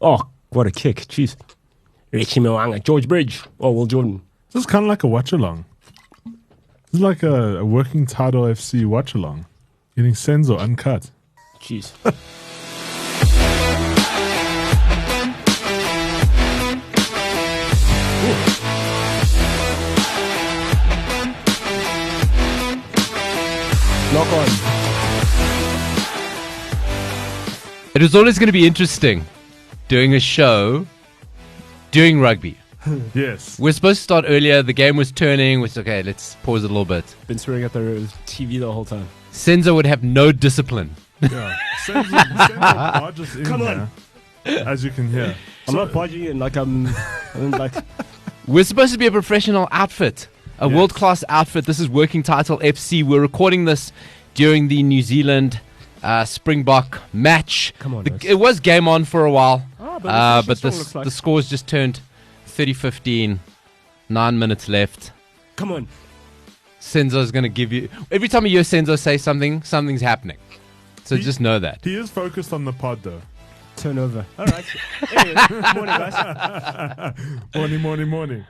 Oh, what a kick. Jeez. Richie Mwanga, George Bridge. Oh, Will Jordan. This is kind of like a watch-along. This is like a working title FC watch-along. Getting Senzo uncut. Jeez. Lock on. It was always going to be interesting doing a show doing rugby. Yes. We're supposed to start earlier. The game was turning. It's okay, let's pause it a little bit. Been swearing at the TV the whole time. Senzo would have no discipline. Yeah. Senzo barges in Come on. here, as you can hear. I'm not barging in like I'm like... We're supposed to be a professional outfit, a Yes. world-class outfit. This is Working Title FC. We're recording this during the New Zealand Springbok match. Come on, guys. It was game on for a while, but but the scores just turned 30-15, 9 minutes left. Come on. Senzo's going to give you... Every time you hear Senzo say something, something's happening. So just know that. He is focused on the pod, though. Turnover. All right. Anyway, morning, guys. Morning.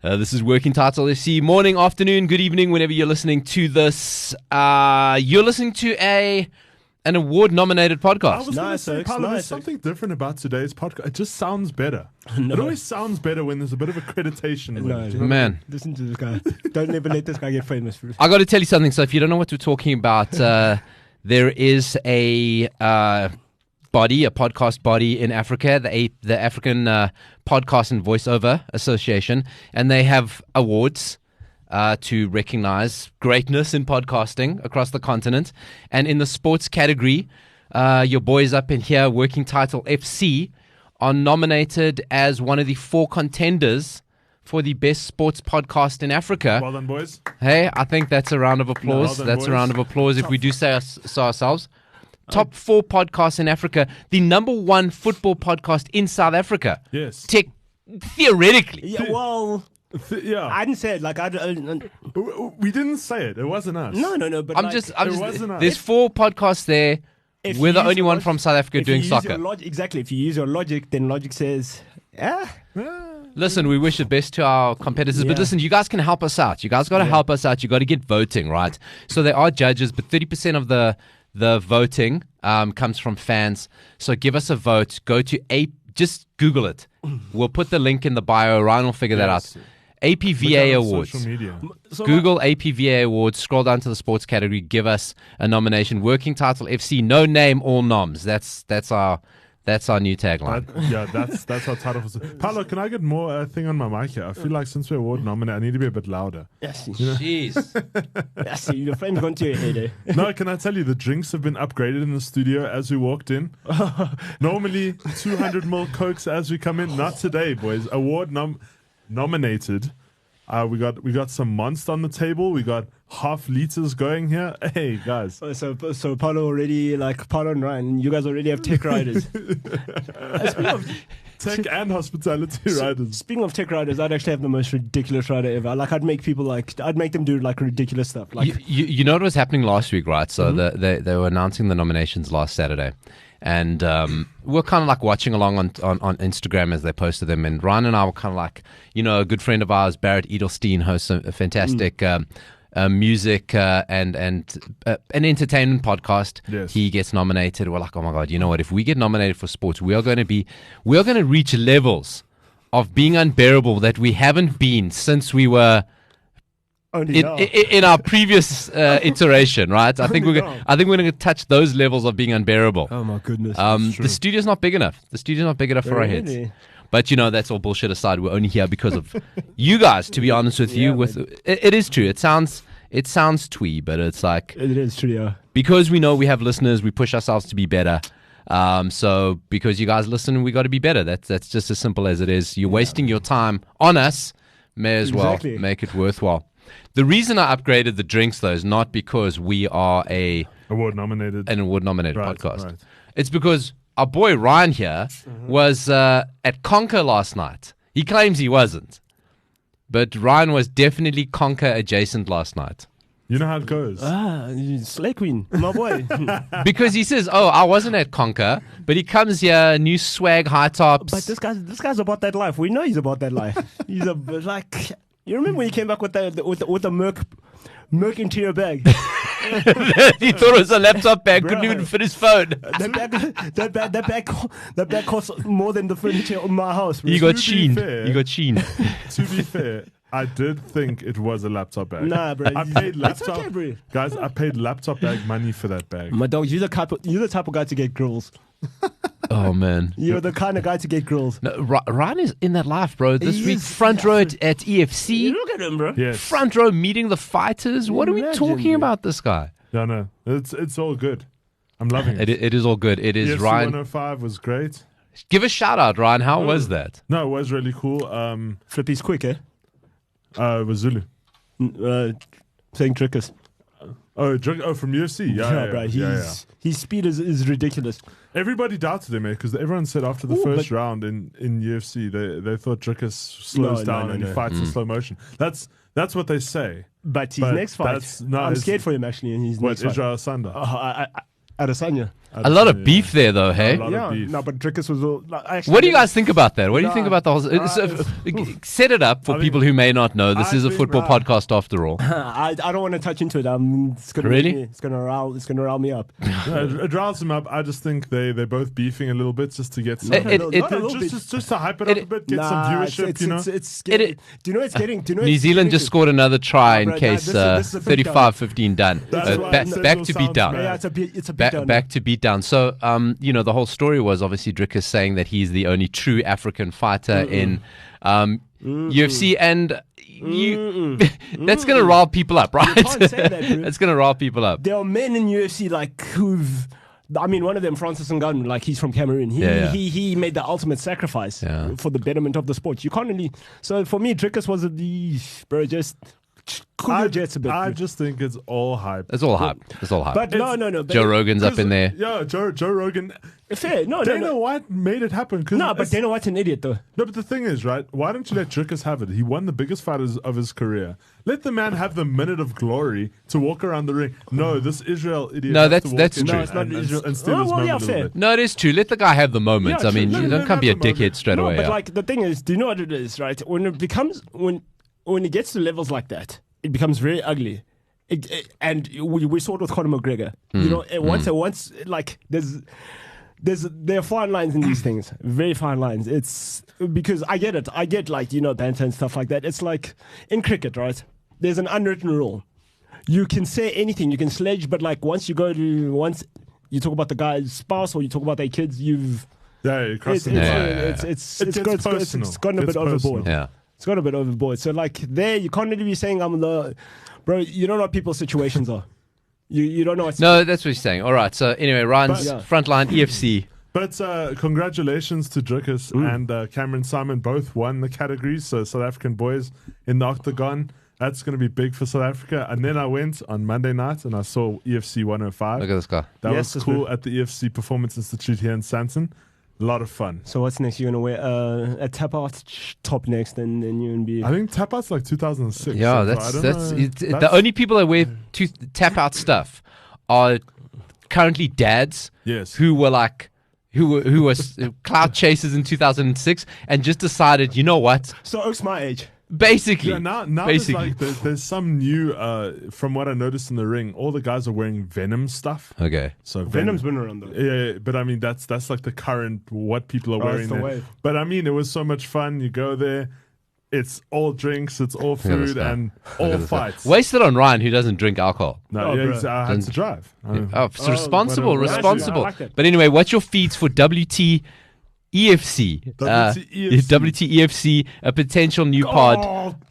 This is Working Title FC. Morning, afternoon, good evening, whenever you're listening to this. You're listening to an award-nominated I podcast. was going to Nice, say, Oaks, Paolo, there's nice, something different about today's podcast. It just sounds better. No. It always sounds better when there's a bit of accreditation. with No, it. Man. Listen to this guy. Don't ever let this guy get famous. I got to tell you something. So if you don't know what we're talking about, there is a body, a podcast body in Africa, the African Podcast and Voiceover Association, and they have awards to recognize greatness in podcasting across the continent. And in the sports category, your boys up in here, Working Title FC, are nominated as one of the 4 contenders for the best sports podcast in Africa. Well done, boys. Hey, I think that's a round of applause. Well done, That's a boys. round of applause if we do say so ourselves. Top 4 podcasts in Africa. The number 1 football podcast in South Africa. Yes. Theoretically. Yeah, well, Yeah. I didn't say it. Like, We didn't say it. It wasn't us. no. But I'm like, just. wasn't us. There's 4 podcasts there. if We're you the use only your one logic- from South Africa if you doing use your soccer. exactly. If you use your logic, then logic says, Listen, we wish the best to our competitors, but Yeah. listen, you guys can help us out. You guys got to help us out. You got to get voting, right? So there are judges, but 30% of the voting comes from fans. So give us a vote. Go to just Google it. We'll put the link in the bio. Ryan will figure that out. Yes. APVA Look on Awards. Social media. so Google APVA Awards. Scroll down to the sports category. Give us a nomination. Working Title FC. No name, all noms. That's our new tagline. That's our title. Paolo, can I get more thing on my mic here? I feel like since we're award nominated, I need to be a bit louder. Yes, Jeez. yes, the flame's gone to your head. Eh? No, can I tell you, the drinks have been upgraded in the studio as we walked in. Normally 200ml Cokes as we come in. Not today, boys. Award nominated. We got some Monster on the table. We got half liters going here. Hey guys, So Paulo already, like Paulo and Ryan, you guys already have tech riders. tech and hospitality riders. Speaking of tech riders, I'd actually have the most ridiculous rider ever. Like, I'd make them do like ridiculous stuff. Like, You know what was happening last week, right? So they were announcing the nominations last Saturday. And we're kind of like watching along on Instagram as they posted them. And Ryan and I were kind of like, a good friend of ours, Barrett Edelstein, hosts a fantastic music and an entertainment podcast. Yes. He gets nominated. We're like, oh my God, you know what? If we get nominated for sports, we are going to reach levels of being unbearable that we haven't been since we were only now. in our previous iteration, right? I think Only we're now. going to touch those levels of being unbearable. Oh my goodness. The studio's not big enough. The studio's not big enough for our heads. Really? But that's all bullshit aside. We're only here because of you guys. To be honest with you, it is true. It sounds twee, but it's like It is true, yeah. because we know we have listeners, we push ourselves to be better. So because you guys listen, we got to be better. That's just as simple as it is. You're wasting your time on us. May as well Exactly. make it worthwhile. The reason I upgraded the drinks, though, is not because we are an Award nominated. award-nominated Right, podcast. right. It's because our boy Ryan here was at Conquer last night. He claims he wasn't. But Ryan was definitely Conquer adjacent last night. You know how it goes. Slay Queen, my boy. Because he says, "Oh, I wasn't at Conquer," but he comes here, new swag, high tops. But this guy's about that life. We know he's about that life. He's like, you remember when he came back with the Merc interior bag? He thought it was a laptop bag, couldn't Bruh. even fit his phone. That bag costs more than the furniture in my house. Bro. You got be sheen. fair- You got sheen. To be fair, I did think it was a laptop bag. Nah, bro. I paid It's laptop okay, bro. guys. I paid laptop bag money for that bag. My dog, you're the type of guy to get grills. Oh man. You're the kind of guy to get grills. No, Ryan is in that life, bro. This He week, is, front row at EFC, Look at him, bro. Yes. front row meeting the fighters. What are we Imagine, talking bro. about, this guy? No. It's all good. I'm loving it. It is all good. It is UFC Ryan. 105 was great. Give a shout out, Ryan. How was that? No, it was really cool. Flippy's quick, eh? It was Zulu. Saying trickers. From UFC. Yeah, bro. yeah. His speed is ridiculous. Everybody doubted him, because everyone said after the first round in UFC, they thought Drickus slows No, down no, and no. he fights in slow motion. That's what they say. But his But next fight, I'm it's- scared for him actually. In his What, next fight. Israel Sanda? Adesanya. A lot of beef there, though, hey? A lot of beef. No, but Drickus was all. Like, actually, What do you guys think about that? What do you Nah, think about the whole? Set it up for I people mean, who may not know. This I is a think, football bruh. podcast, after all. I don't want to touch into it. It's gonna Really? It's gonna rile me up. It riles him up. I just think they're both beefing a little bit just to get some. It- Not a it- little bit. just to hype it up a bit, get some viewership, it's scary. It- Do you know it's getting? Do you know New it's Zealand getting just to? scored another try in bro, case this is a big 35-15 done. That's why Back Senzo to beat sounds down. bad. Yeah, it's a bit down. Back to beat down. So, the whole story was obviously Drickus saying that he's the only true African fighter in UFC, and that's going to rile people up, right? can't say that, bro. That's going to rile people up. There are men in UFC like who've. I mean, one of them, Francis Ngannou, like he's from Cameroon. He made the ultimate sacrifice for the betterment of the sport. You can't really. So for me, Drickus was bro. Just cool your jets a bit. I just think it's all hype. It's all hype. It's all hype. but no. But Joe Rogan's up in there. Yeah, Joe Rogan. fair. No, Dana White made it happen. No, but Dana White's an idiot though. No, but the thing is, right? Why don't you let Drickus have it? He won the biggest fight of his career. Let the man have the minute of glory to walk around the ring. No, this Israel idiot. No, has that's- to walk that's in true. there No, it's not and Israel. And steal Oh, his well, moment yeah, a little fair. bit. No, it is true. Let the guy have the moment. Yeah, I mean, true. you No, don't can't be a have the moment. dickhead straight No, away. but yeah. like the thing is, do you know what it is, right? When it becomes when it gets to levels like that, it becomes very ugly. And we saw it with Conor McGregor. You know, once like there are fine lines in these things, very fine lines. It's because I get it. I get like banter and stuff like that. It's like in cricket, right? There's an unwritten rule. You can say anything, you can sledge, but like once you talk about the guy's spouse or you talk about their kids, you've Yeah, you cross it's the it's line. it's It gets personal. it's gone a Gets bit overboard. Yeah. It's gone a bit overboard. So like there, you can't really be saying I'm the bro. You don't know what people's situations are. You don't know what's No, that's what he's saying. All right. So anyway, Ryan's But- yeah. frontline EFC. But congratulations to Drickus and Cameron Simon. Both won the categories. So South African boys in the octagon. That's going to be big for South Africa. And then I went on Monday night and I saw EFC 105. Look at this guy. That Yes, was it's cool at the EFC Performance Institute here in Santon. A lot of fun. So what's next? You're gonna wear a tap out top next, and then you're gonna be. I think tap out's like 2006. Yeah, so that's I don't that's, know. it's, That's- the only people that wear tap out stuff are currently dads Yes. who were cloud chasers in 2006 and just decided, you know what? So Oak's my age. Basically, Yeah, now basically. there's some new, from what I noticed in the ring, all the guys are wearing Venom stuff. Okay. So Venom's been around though. Yeah, but I mean that's like the current what people are Oh, wearing it's the there. wave. But I mean it was so much fun. You go there, it's all drinks, it's all Look at this food, guy. and Look all at this guy. fights. Wasted on Ryan, who doesn't drink alcohol. No, Oh, yeah, bro. I had to drive. Oh, so responsible, whatever. responsible. I like that. But anyway, what's your feeds for WTEFC? WTEFC. WTEFC, a potential new pod.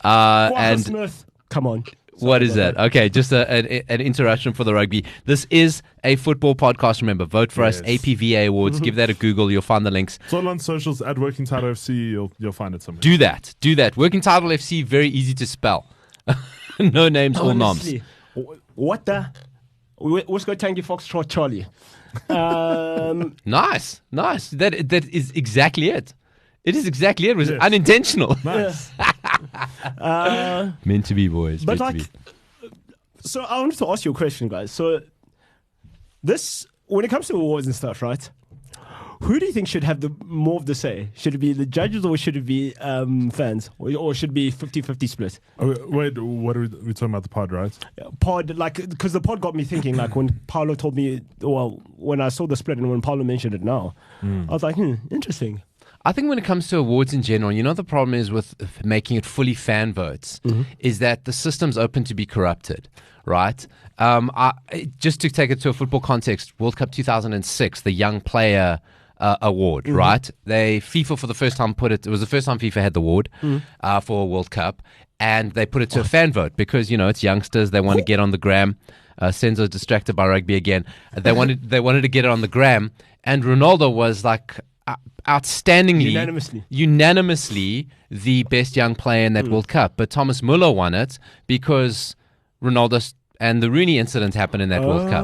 Quacker And Smith. Come on. what is that? Okay, just an interruption for the rugby. This is a football podcast. Remember, vote for us. Yes. APVA Awards. Give that a Google. You'll find the links. It's all on socials at Working Title FC. You'll find it somewhere. Do that. Do that. Working Title FC, very easy to spell. No names, all noms. Honestly, what the? Let's go Tangy Foxtrot Charlie. Nice. That is exactly it. It is exactly it. It was Yes. unintentional. Nice. Meant to be, boys. But Meant like, to be. So I wanted to ask you a question, guys. So this, when it comes to awards and stuff, right? Who do you think should have the more of the say? Should it be the judges or should it be fans? Or should it be 50-50 split? Oh, wait, what are we talking about? The pod, right? Pod, like, because the pod got me thinking, like, when Paolo told me, well, when I saw the split and when Paolo mentioned it now, I was like, interesting. I think when it comes to awards in general, you know, the problem is with making it fully fan votes is that the system's open to be corrupted, right? Just to take it to a football context, World Cup 2006, the Young Player Award, right? FIFA for the first time it was the first time FIFA had the award for World Cup, and they put it to a fan vote because, you know, it's youngsters, they want to get on the gram. Senzo distracted by rugby again. They wanted to get it on the gram, and Ronaldo was like outstandingly, unanimously the best young player in that World Cup. But Thomas Muller won it because Ronaldo and the Rooney incident happened in that World Cup.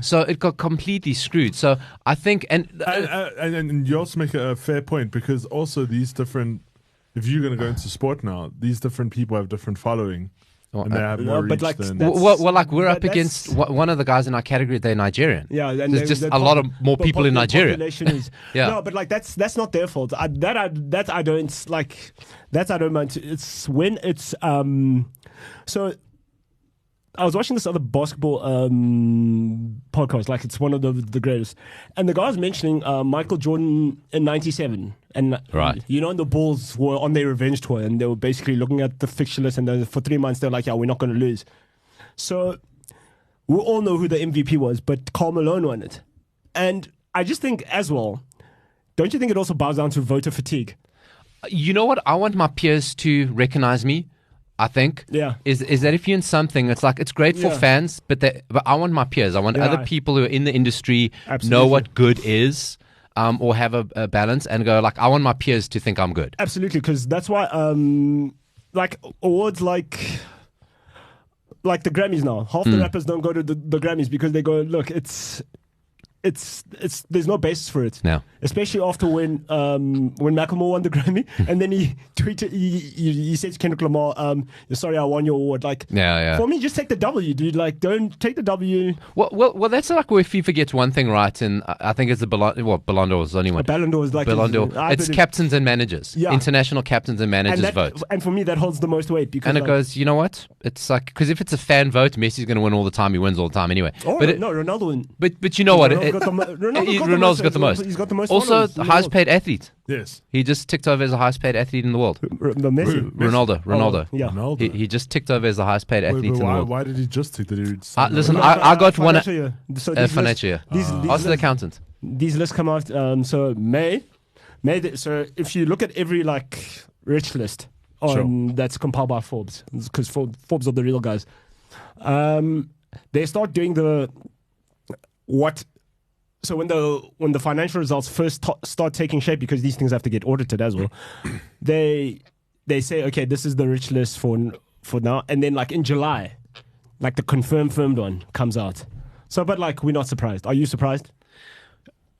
So it got completely screwed. So I think, and you also make a fair point, because also these different, if you're going to go into sport now, these different people have different following. And they have more reach than... like we're up against one of the guys in our category. They're Nigerian. Yeah, and there's just a lot of more people in Nigeria. Is, no, but like that's not their fault. I don't mind. It's when it's so. I was watching this other basketball podcast, like it's one of the greatest, and the guy was mentioning Michael Jordan in '97, and right, you know, and the Bulls were on their revenge tour, and they were basically looking at the fixture list, and for 3 months they're like, "Yeah, we're not going to lose." So we all know who the MVP was, but Karl Malone won it, and I just think as well, don't you think it also boils down to voter fatigue? You know what? I want my peers to recognize me. I think is that if you're in something, it's like it's great for fans, but I want my peers. I want other people who are in the industry know what good is, or have a balance and go like, I want my peers to think I'm good. Absolutely, because that's why like awards like the Grammys now. Half the rappers don't go to the Grammys because they go, look, it's there's no basis for it. No. Especially after when Macklemore won the Grammy and then he tweeted, he said to Kendrick Lamar, sorry, I won your award. Like, for me, just take the W, dude. Like, don't take the W. Well, that's like where FIFA gets one thing right, and I think it's the Ballon d'Or is the only one. Ballon d'Or is like Ballon d'Or. It's captains and managers, international captains and managers vote. And for me, that holds the most weight because. And it goes, you know what? It's like, because if it's a fan vote, Messi's going to win all the time. He wins all the time anyway. Oh, but no, Ronaldo win. But you know what? Ronaldo's got the most. He's got the most. Also, the highest paid athlete. Yes. He just ticked over as the highest paid athlete in the world. Ronaldo. Yeah. He just ticked over as the highest paid athlete in the world. Why did he just tick? Did he listen, I got one financial year. Ask the accountant. These lists come out. So so if you look at every like rich list that's compiled by Forbes, because Forbes are the real guys. They start doing so when the financial results first start taking shape, because these things have to get audited as well, they say, okay, this is the rich list for now, and then like in July, like the confirmed one comes out. So, but like we're not surprised. Are you surprised?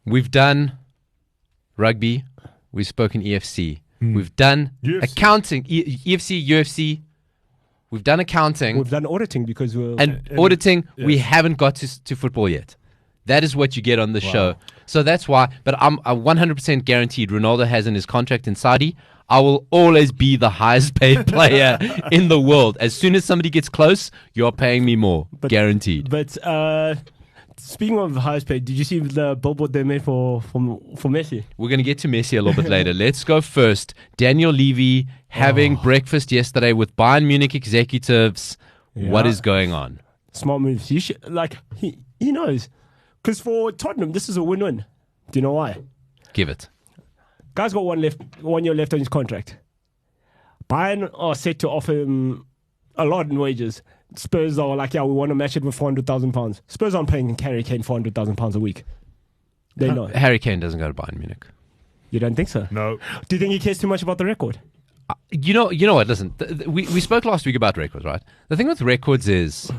We've done rugby. We've spoken EFC. We've done UFC. Accounting. EFC, UFC. We've done accounting. We've done auditing because auditing. Yes. We haven't got to football yet. That is what you get on the show. So that's why. But I'm 100% guaranteed Ronaldo has in his contract in Saudi, I will always be the highest paid player in the world. As soon as somebody gets close, you're paying me more. Guaranteed. But speaking of the highest paid, did you see the billboard they made for Messi? We're going to get to Messi a little bit later. Let's go first. Daniel Levy having breakfast yesterday with Bayern Munich executives. Yeah. What is going on? Smart moves. You should, he knows. Because for Tottenham, this is a win-win. Do you know why? Give it. Guy's got 1 year left on his contract. Bayern are set to offer him a lot in wages. Spurs are like, we want to match it with £400,000. Spurs aren't paying Harry Kane £400,000 a week. They know. Harry Kane doesn't go to Bayern Munich. You don't think so? No. Do you think he cares too much about the record? You know what? Listen, we spoke last week about records, right? The thing with records is,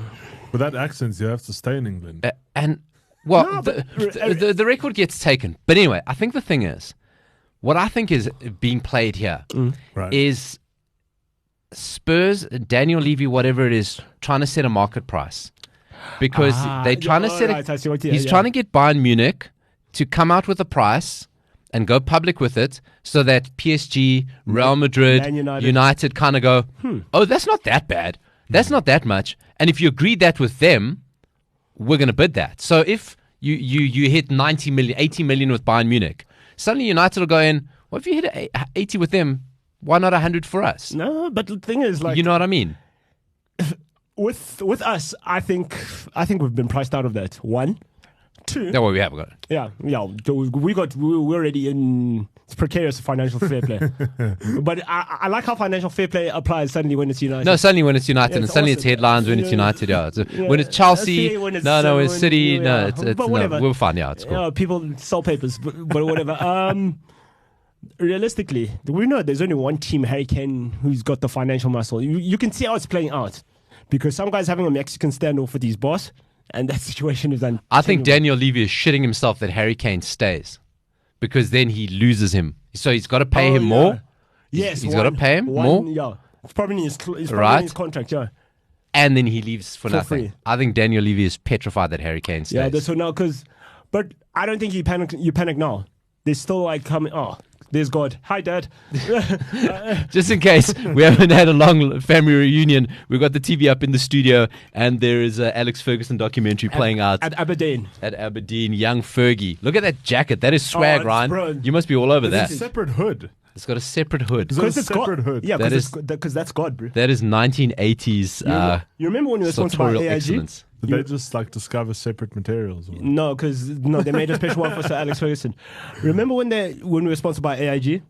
with that accent, you have to stay in England. The record gets taken. But anyway, I think the thing is, what I think is being played here is Spurs, Daniel Levy, whatever it is, trying to set a market price because they're trying to set it. He's trying to get Bayern Munich to come out with a price and go public with it so that PSG, Real Madrid, United kind of go, oh, that's not that bad. That's not that much. And if you agreed that with them, we're going to bid that. So if you hit 90 million, 80 million with Bayern Munich, suddenly United will go in, well, if you hit 80 with them, why not 100 for us? No, but the thing is, like, you know what I mean? With us, I think we've been priced out of that. 1, 2. No, well, we have got it. Yeah. We're already in precarious financial fair play. But I like how financial fair play applies suddenly when it's United. No, suddenly when it's United, Yeah, and suddenly it's awesome. headlines when it's United. Yeah, when it's Chelsea, when it's, when it's City, yeah. no, it's But no, whatever. we're fine. Yeah, it's cool. People sell papers, but whatever. Realistically, we know there's only one team, Harry Kane, who's got the financial muscle. You can see how it's playing out because some guy's having a Mexican standoff with his boss, and that situation is untenable. I think Daniel Levy is shitting himself that Harry Kane stays because then he loses him. So he's got to pay him more. Yes, he's got to pay him more. Yeah, it's probably in his, Right. in his contract. Yeah, And then he leaves for nothing. free. I think Daniel Levy is petrified that Harry Kane stays. yeah. That's so now but I don't think you panic now. There's still like coming. Oh, there's God. Hi, Dad. Just in case we haven't had a long family reunion, we've got the TV up in the studio, and there is a Alex Ferguson documentary playing out at Aberdeen. at Aberdeen. Young Fergie. Look at that jacket. That is swag, it's Ryan. bro. You must be all over It's that. a separate hood. It's got a separate hood. Is it a Because it's separate God. hood? Yeah, That because that's God, bro. That is 1980s You remember when we were sponsored by sartorial AIG? excellence. Did they just like discover separate materials? Or? No, they made a special one for Sir Alex Ferguson. Remember when we were sponsored by AIG?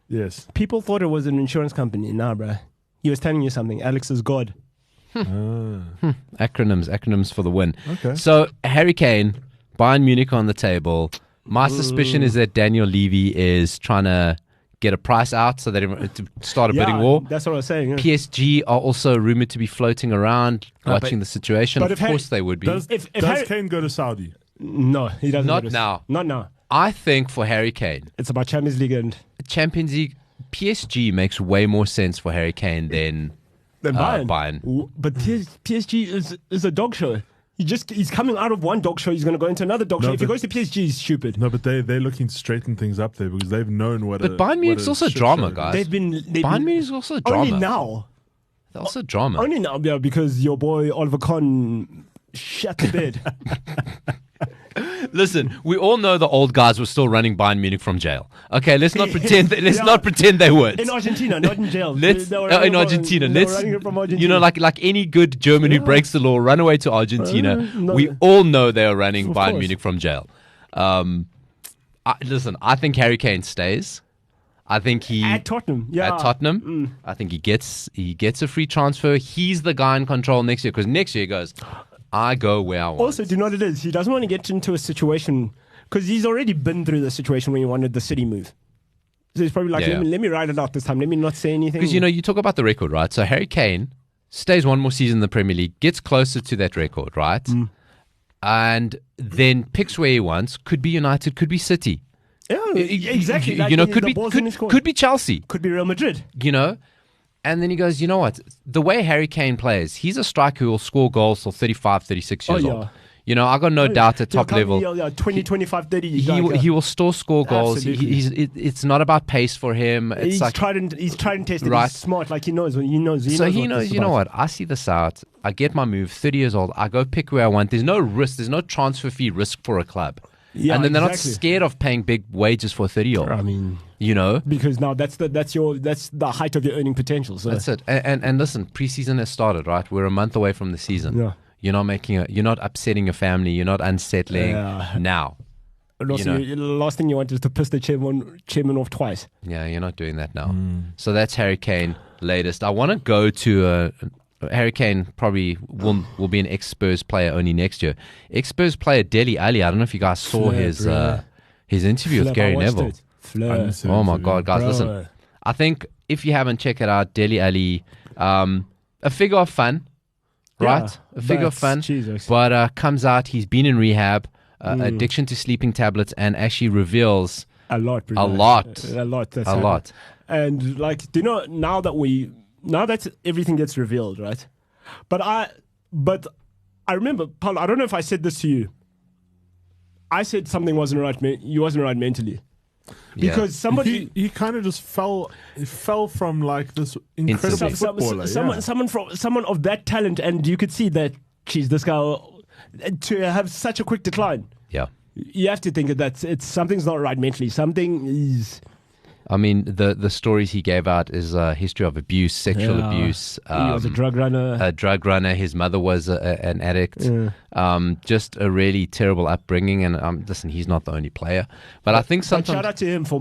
Yes. People thought it was an insurance company. Nah, bro. He was telling you something. Alex is God. Acronyms for the win. Okay. So Harry Kane, Bayern Munich on the table. My suspicion is that Daniel Levy is trying to get a price out so that to start a bidding war. That's what I was saying. Yeah. PSG are also rumored to be floating around, but- watching the situation. but Of if Harry- course they would be. Does If does Harry- Kane go to Saudi? No, he doesn't. Not notice. now. Not now. I think for Harry Kane, It's about Champions League and Champions League, PSG makes way more sense for Harry Kane than Bayern. Bayern. But PSG is a dog show. He's coming out of one dog show. He's going to go into another dog No, show. If he but- goes to PSG, he's stupid. No, but they're looking to straighten things up there because they've known what. But Bayern Munich's also drama, guys. They've been Bayern Munich's also drama. only now. They're also drama. Only now, yeah, because your boy Oliver Kahn shut the bed. Listen, we all know the old guys were still running Bayern Munich from jail. Okay, let's not pretend. Let's Yeah. not pretend they weren't. In Argentina, not in jail. Let's They were in running from- Argentina. they were Let's running from Argentina. you know, like any good German who breaks the law, run away to Argentina. No. We all know they are running Of Bayern course. Munich from jail. Listen, I think Harry Kane stays. I think he At Tottenham, yeah. at Tottenham. I think he gets a free transfer. He's the guy in control next year because next year he goes, I go where I want. Also, do you know what it is? He doesn't want to get into a situation because he's already been through the situation when he wanted the City move. So he's probably like, Yeah. let me ride it out this time. Let me not say anything. Because, you talk about the record, right? So Harry Kane stays one more season in the Premier League, gets closer to that record, right? And then picks where he wants. Could be United, could be City. Yeah, exactly. Like Could the ball's in his court. be Chelsea, Could be Real Madrid. And then he goes, you know what? The way Harry Kane plays, he's a striker who will score goals till 35, 36 years old. I got no doubt at top level. 20, 25, 30. He will still score goals. Absolutely. It's not about pace for him. It's He's like tried and tested. Right. He's smart. Like he knows. so he knows. You know what? I see this out. I get my move. 30 years old. I go pick where I want. There's no risk. There's no transfer fee risk for a club. Yeah, and then they're not exactly. scared of paying big wages for a 30-year-old. I mean, Because now that's the height of your earning potential. So that's it. And listen, preseason has started, right? We're a month away from the season. Yeah. You're not upsetting your family. You're not unsettling now. And also, the last thing you want is to piss the chairman off twice. Yeah, you're not doing that now. So that's Harry Kane latest. I want to go to Harry Kane probably will be an ex-Spurs player only next year. Ex-Spurs player Dele Alli. I don't know if you guys saw his interview with Gary Neville. Oh my God, guys, listen. I think if you haven't checked it out, Dele Alli, a figure of fun, right? A figure of fun. Jesus. But comes out, he's been in rehab, addiction to sleeping tablets, and actually reveals A lot. a lot. That's a lot. And like, do you know now that we now that everything gets revealed, right? But I remember, Paul, I don't know if I said this to you. I said something wasn't right. You wasn't right mentally. Because somebody he kind of just fell from like this incredible footballer. Someone of that talent, and you could see that this guy to have such a quick decline. Yeah. You have to think that something's not right mentally. Something is. I mean, the stories he gave out is a history of abuse, sexual abuse. He was a drug runner. His mother was an addict. Just a really terrible upbringing. And listen, he's not the only player. But I think sometimes... shout out to him for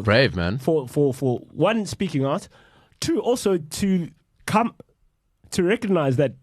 brave, man. For one, speaking out. Two, also to come to recognize that,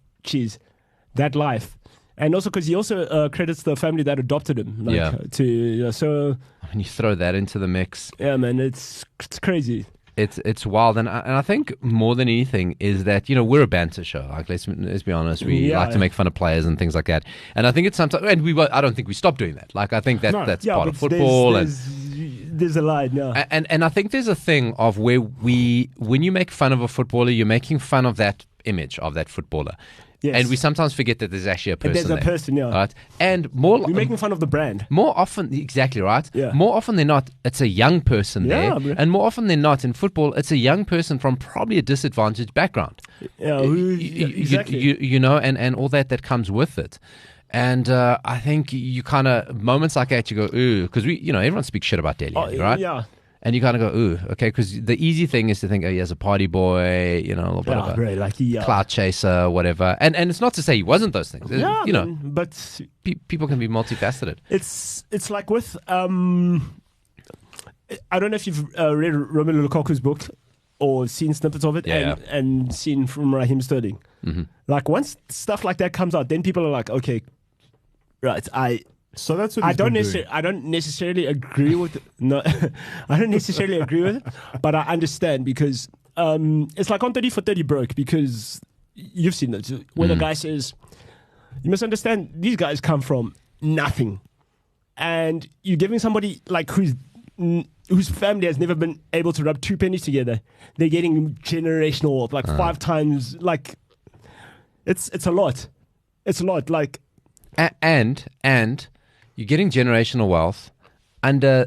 that life. And also because he also credits the family that adopted him. So... When you throw that into the mix, yeah, man, it's crazy. It's wild, and I think more than anything is that we're a banter show. Like let's be honest, we like to make fun of players and things like that. And I think it's sometimes, and I don't think we stop doing that. Like I think that's part of football. There's a line, and I think there's a thing of where when you make fun of a footballer, you're making fun of that image of that footballer. Yes. And we sometimes forget that there's actually a person. There's a person, yeah. Right? And we're making fun of the brand. More often, exactly right. Yeah. More often than not, it's a young person there. Bro. And more often than not, in football, it's a young person from probably a disadvantaged background. Yeah, exactly. And all that comes with it. And I think you kind of, moments like that, you go, ooh, because everyone speaks shit about Dele, right? Yeah. And you kind of go, ooh, okay, because the easy thing is to think, oh, he has a party boy, a little bit of a clout chaser, whatever. And it's not to say he wasn't those things. Yeah, but people can be multifaceted. It's like with I don't know if you've read Romelu Lukaku's book or seen snippets of it, and seen from Raheem Sterling. Mm-hmm. Like once stuff like that comes out, then people are like, okay, right, So that's what I don't necessarily agree with it. No, I don't necessarily agree with it, but I understand because it's like on 30 for 30 broke because you've seen it where the guy says, you must understand these guys come from nothing, and you're giving somebody like whose family has never been able to rub two pennies together. They're getting generational wealth, like 5 times. Like it's a lot. It's a lot. Like and you're getting generational wealth under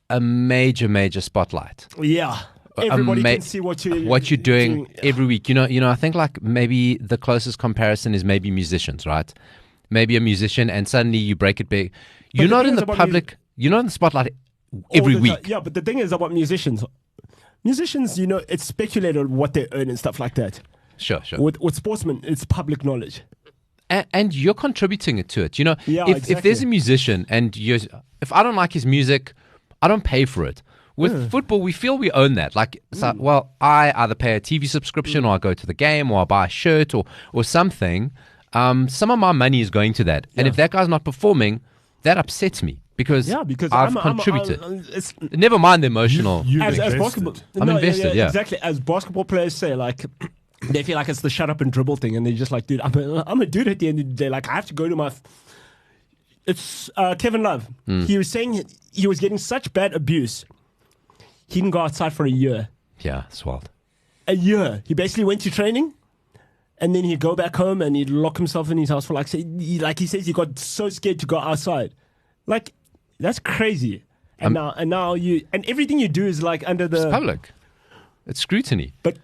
a major spotlight. Yeah. Everybody can see what you're doing every week. I think like maybe the closest comparison is maybe musicians, right? Maybe a musician and suddenly you break it big. You're not in the public, you're not in the spotlight every week. Yeah, but the thing is about musicians, it's speculated what they earn and stuff like that. Sure. With sportsmen, it's public knowledge. And you're contributing to it. If there's a musician and if I don't like his music, I don't pay for it. With football, we feel we own that. Like, I either pay a TV subscription or I go to the game or I buy a shirt or something. Some of my money is going to that. And if that guy's not performing, that upsets me because I've contributed. Never mind the emotional. As basketball, I'm invested, yeah. Exactly. As basketball players say, like... They feel like it's the shut up and dribble thing, and they're just like, dude, I'm a dude at the end of the day. Like, I have to go to my... It's Kevin Love. He was saying he was getting such bad abuse, he didn't go outside for a year. Yeah, it's wild. A year. He basically went to training, and then he'd go back home, and he'd lock himself in his house for he says he got so scared to go outside. Like, that's crazy. And now everything you do is like under the... It's public. It's scrutiny. But...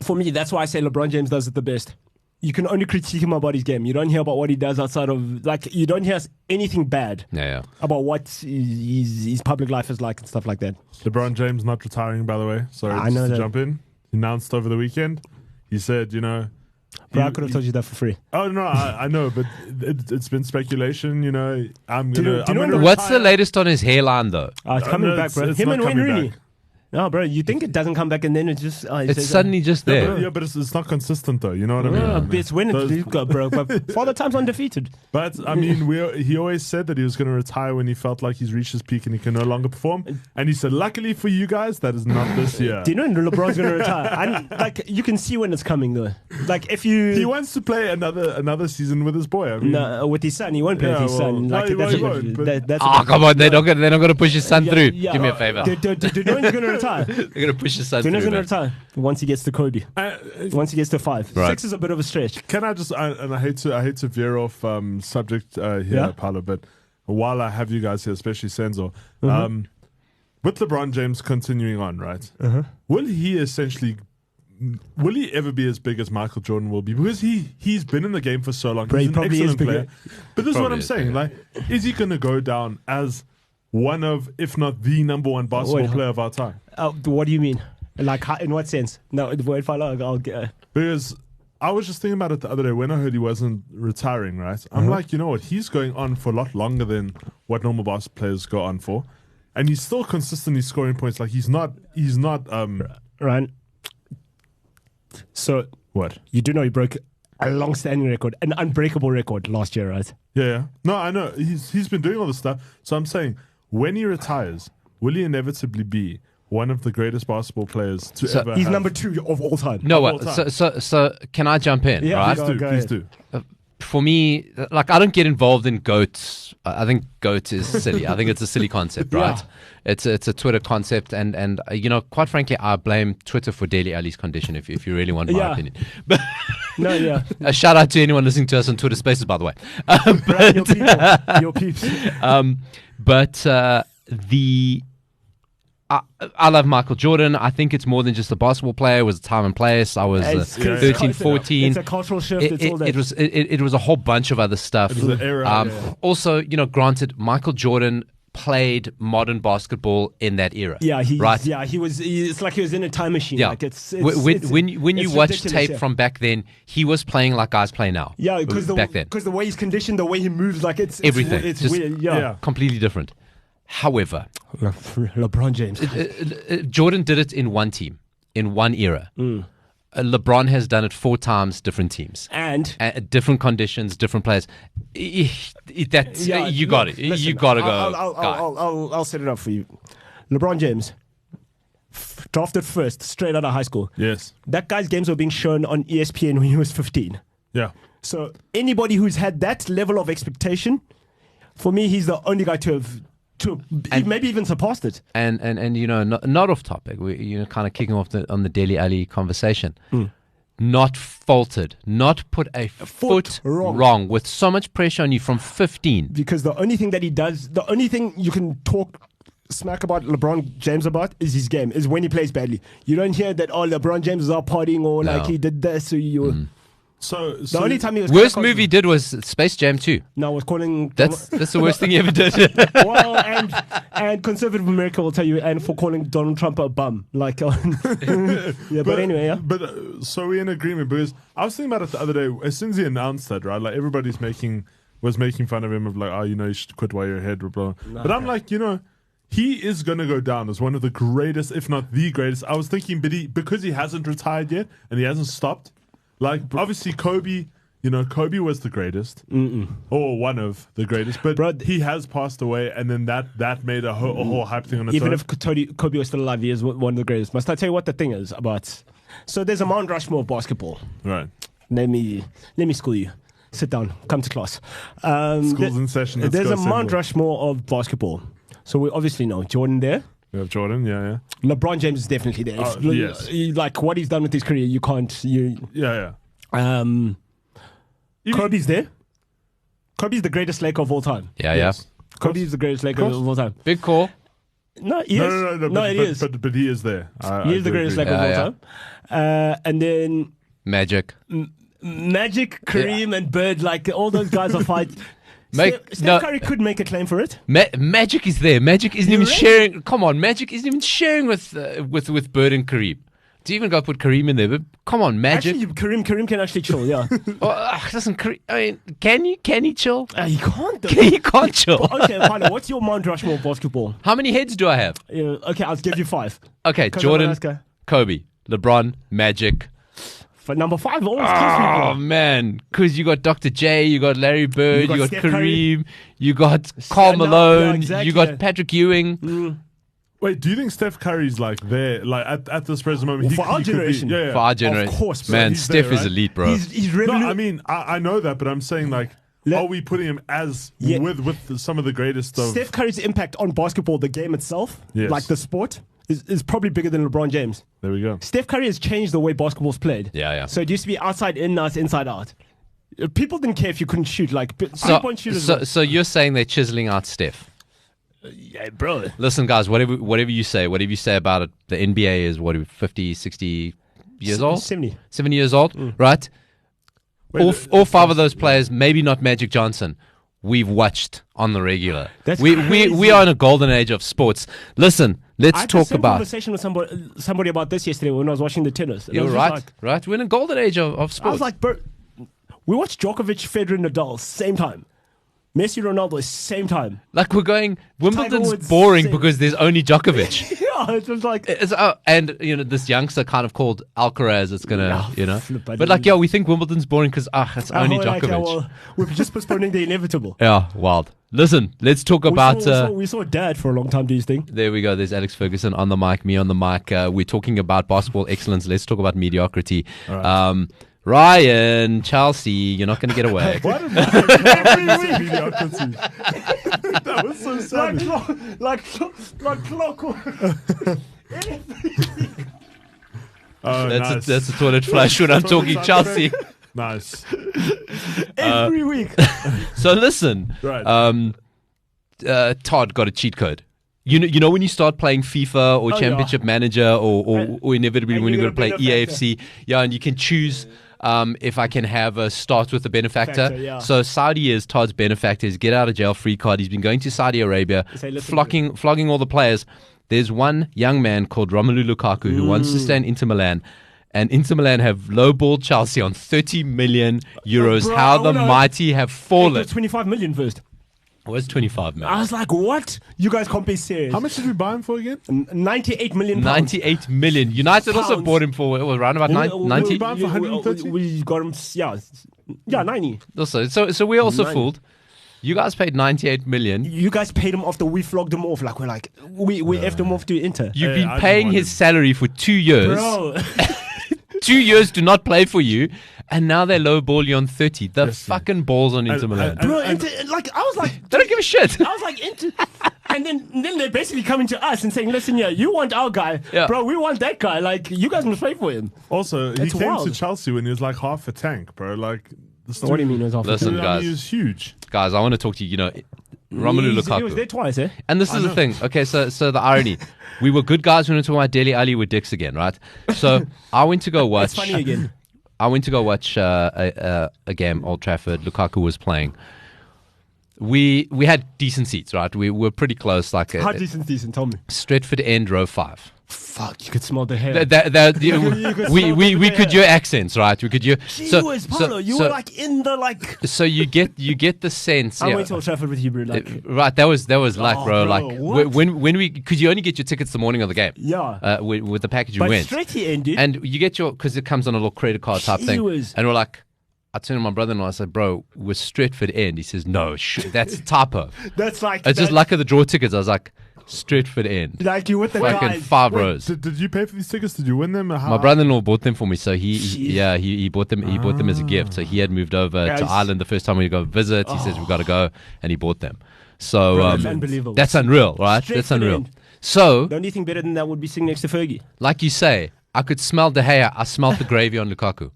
For me, that's why I say LeBron James does it the best. You can only critique him about his game. You don't hear about what he does outside of... Like, you don't hear anything bad about what his public life is like and stuff like that. LeBron James not retiring, by the way. Sorry, just to jump in. He announced over the weekend. He said, Bro, I could have told you that for free. Oh, no, I know, but it's been speculation, I'm going to... What's the latest on his hairline, though? It's coming back, bro. Him and Wayne Rooney. No, bro, you think it doesn't come back and then it's just... it's suddenly just there. Yeah, but it's not consistent though, you know what I mean? It's when it's got, bro. But Father Time's undefeated. But, I mean, he always said that he was going to retire when he felt like he's reached his peak and he can no longer perform. And he said, luckily for you guys, that is not this year. Do you know LeBron's going to retire? You can see when it's coming though. Like, if you... He wants to play another season with his boy. I mean, no, with his son. He won't play with his son. Like, he won't. Come on, they're not going to push his son through. Give me a favor. Do you know he's going to retire. They're going to push his son When through, he's going to man. retire? Once he gets to Kobe. Once he gets to 5. Right. 6 is a bit of a stretch. Can I just? And I hate to veer off subject here, Yeah? Paolo, but while I have you guys here, especially Senzo, with LeBron James continuing on, right? Will he ever be as big as Michael Jordan will be? Because he's been in the game for so long. Bro, He's he an probably is excellent player. But this is what Probably I'm is saying. bigger. Like, is he going to go down as one of, if not the number one basketball Wait, player of our time? What do you mean? Like, in what sense? No, wait, I'll get. Because I was just thinking about it the other day when I heard he wasn't retiring, right? I'm like, you know what? He's going on for a lot longer than what normal basketball players go on for. And he's still consistently scoring points. Like, he's not, Ryan. So, what? you do know he broke a long-standing record, an unbreakable record last year, right? Yeah. No, I know. He's been doing all this stuff. So I'm saying, when he retires, will he inevitably be one of the greatest basketball players to ever He's have? number 2 of all time. No, all what? time. So can I jump in? Yeah, right? Please do. Go Please ahead. do. For me, like, I don't get involved in goats. I think goat is silly. I think it's a silly concept, right? Yeah. It's a Twitter concept, and you know, quite frankly, I blame Twitter for Dele Alli's condition. If you really want my Yeah. opinion, but No, yeah. a shout out to anyone listening to us on Twitter Spaces, by the way. Brad, your people. Your peeps. I love Michael Jordan. I think it's more than just a basketball player. It was a time and place. I was It's 13, 14. It's a cultural shift. It's all that. It was a whole bunch of other stuff. It was an era, yeah. Also, you know, granted, Michael Jordan played modern basketball in that era. Yeah, right. he was. It's like he was in a time machine. Yeah. Like it's when you it's watch ridiculous, tape yeah. from back then, he was playing like guys play now. Yeah, because back then, the way he's conditioned, the way he moves, like it's everything, It's just weird. Yeah. completely different. However, LeBron James. Jordan did it in one team, in one era. LeBron has done it 4 times, different teams. And Different conditions, different players. You got it. Listen, You got to go. I'll set it up for you. LeBron James, drafted first, straight out of high school. Yes. That guy's games were being shown on ESPN when he was 15. Yeah. So anybody who's had that level of expectation, for me, he's the only guy to have maybe even surpassed it. And you know, not off topic. We kind of kicking off on the Dele Alli conversation. Not faltered, not put a foot wrong with so much pressure on you from 15. Because the only thing that he does, the only thing you can talk smack about LeBron James about is his game, is when he plays badly. You don't hear that, LeBron James is out partying or like he did this. So you. So The only time he was Worst movie he did was Space Jam 2. No, was calling. That's the worst thing he ever did. Well, and conservative America will tell you, and for calling Donald Trump a bum. Like, yeah, but anyway, yeah. But so we're in agreement, because I was thinking about it the other day. As soon as he announced that, right, like everybody's was making fun of him of like, you should quit while you're ahead, blah, blah. But I'm like, he is going to go down as one of the greatest, if not the greatest. I was thinking, but because he hasn't retired yet and he hasn't stopped, like obviously Kobe, Kobe was the greatest, or one of the greatest, but he has passed away, and then that made a whole hype thing on its Even own. if Kobe was still alive, he is one of the greatest. Must I tell you what the thing is about? So there's a Mount Rushmore of basketball. Right. Let me school you. Sit down. Come to class. School's in session. Let's There's go a Mount assemble. Rushmore of basketball. So we obviously know Jordan there. We have Jordan, yeah. LeBron James is definitely there. Yes. Like what he's done with his career, you can't. Yeah. Kobe's there. Kobe's the greatest Laker of all time. Yeah. Yes. Kobe's the greatest Laker of all time. Big call. No, he is. No, it is. But he is there. He is the greatest Laker of all time. And then Magic. Magic, Kareem, and Bird, like all those guys are fight. Steph Curry could make a claim for it. Magic is there. Magic isn't even sharing. Come on, Magic isn't even sharing with Bird and Kareem. Do you even go put Kareem in there? But come on, Magic. Actually, Kareem can actually chill. Yeah. Doesn't Kareem? I mean, can he chill? He can't. Though. He can't chill. Okay, Pano, what's your Mount Rushmore of basketball? How many heads do I have? Okay, I'll give you 5. Okay, 'Cause Jordan, I'm a nice guy. Kobe, LeBron, Magic. For number 5, always kills Oh people. man, because you got Dr. J, you got Larry Bird, you got Steph Kareem, you got Karl No, Malone, yeah, exactly, you got yeah. Patrick Ewing. Wait, do you think Steph Curry's like there, like at this present moment? For our generation. Yeah. For our generation, Of course, man, he's Steph there, is right? elite, bro. He's No, revolutionary. I mean, I know that, but I'm saying like, are we putting him as with some of the greatest of? Steph Curry's impact on basketball, the game itself, Yes. like the sport, is probably bigger than LeBron James. There we go. Steph Curry has changed the way basketball's played. Yeah. So it used to be outside in, now it's inside out. People didn't care if you couldn't shoot. Like, three-point shooters. So you're saying they're chiseling out Steph? Yeah, bro. Listen, guys, whatever you say about it, the NBA is, 50, 60 years old? 70. 70 years old, right? All five of those players, maybe not Magic Johnson, we've watched on the regular. We are in a golden age of sports. Listen, let's talk about. I had a conversation with somebody about this yesterday when I was watching the tennis. You're right, right? We're in a golden age of sports. I was like, bro, we watched Djokovic, Federer, Nadal same time. Messi, Ronaldo, same time. Like we're going, Wimbledon's boring because there's only Djokovic. Yeah, it's just like... and, this youngster kind of called Alcaraz, it's going to, But like, we think Wimbledon's boring because, it's only Djokovic. We're just postponing the inevitable. Yeah, wild. Listen, let's talk about... We saw Dad for a long time, do you think? There we go. There's Alex Ferguson on the mic, me on the mic. We're talking about basketball excellence. Let's talk about mediocrity. Right. Ryan, Chelsea, you're not going to get away. What am I? Mediocrity. That was so sad. Like clockwork. Nice. That's a toilet flush when I'm talking Chelsea. Nice. Every week. So listen, Right. Todd got a cheat code. You know when you start playing FIFA or Championship Manager or inevitably when you're going to play EAFC, and you can choose if I can have a start with a benefactor. So Saudi is Todd's benefactor. His get out of jail free card. He's been going to Saudi Arabia, flogging all the players. There's one young man called Romelu Lukaku who wants to stay in Inter Milan. And Inter Milan have lowballed Chelsea on 30 million euros. Bro, How the mighty have fallen. 25 million first. Where's 25 million? I was like, what? You guys can't be serious. How much did we buy him for again? 98 million pounds. 98 million. United also bought him for around about 90. We bought him for 130? We got him, yeah, 90. Also, so we're also 90. fooled. You guys paid 98 million. You guys paid him after we flogged him off. Like, we effed him off to Inter. You've Hey, been I paying just his salary for 2 years. Bro. 2 years to not play for you, and now they lowball you on 30. The fucking balls on Inter Milan. Bro, I was like, They don't give a shit. I was like, and then they're basically coming to us and saying, listen, you want our guy. Yeah. Bro, we want that guy. Like, you guys must pay for him. Also, he It's came wild. to Chelsea when he was like half a tank, bro. Like, What do you mean it was off? Listen, he guys. was huge. Guys, I want to talk to you. Romelu He was Lukaku. there twice, eh? And this is the thing. Okay, so the irony. We were good guys when we were talking about Dele Alli with dicks again, right? So I went to go watch. It's funny again. I went to go watch a game, Old Trafford. Lukaku was playing. We had decent seats, right? We were pretty close, like How decent, tell me. Stretford end, row 5. Fuck, you could smell the hair. We could hear accents, right? We could hear. Paulo, you were like in the like. So you get the sense. I went to Old Trafford with Hebrew, like. Right, that was like, bro, bro, like what? when we, because you only get your tickets the morning of the game. Yeah. With the package we But went. straight he ended. And you get because it comes on a little credit card type thing. And we're like, I turned to my brother-in-law. I said, "Bro, we're Stretford end." He says, "No, that's a typo. That's like. It's just luck of the draw tickets." I was like, "Stretford end." Like you with the Fucking guys. 5 rows. Did you pay for these tickets? Did you win them? Or how? My brother-in-law bought them for me, so he bought them. He bought them as a gift. So he had moved over to Ireland the first time we go visit. He says we've got to go, and he bought them. So Bro, that's unbelievable. That's unreal, right? Straight That's to the unreal. end. So, The only thing better than that would be sitting next to Fergie. like you say, I could smell De Gea. I smelled the gravy on Lukaku.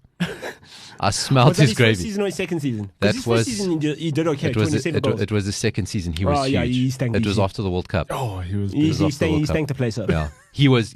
I smelled Was that his his gravy. first season or his second season? 'Cause That his was- first season he did okay. It was 27 goals. it was the second season. He was Oh, huge. yeah, he stank It the was shit. after the World Cup. Oh, he was. He off the World stank Cup. the place up. Yeah, he was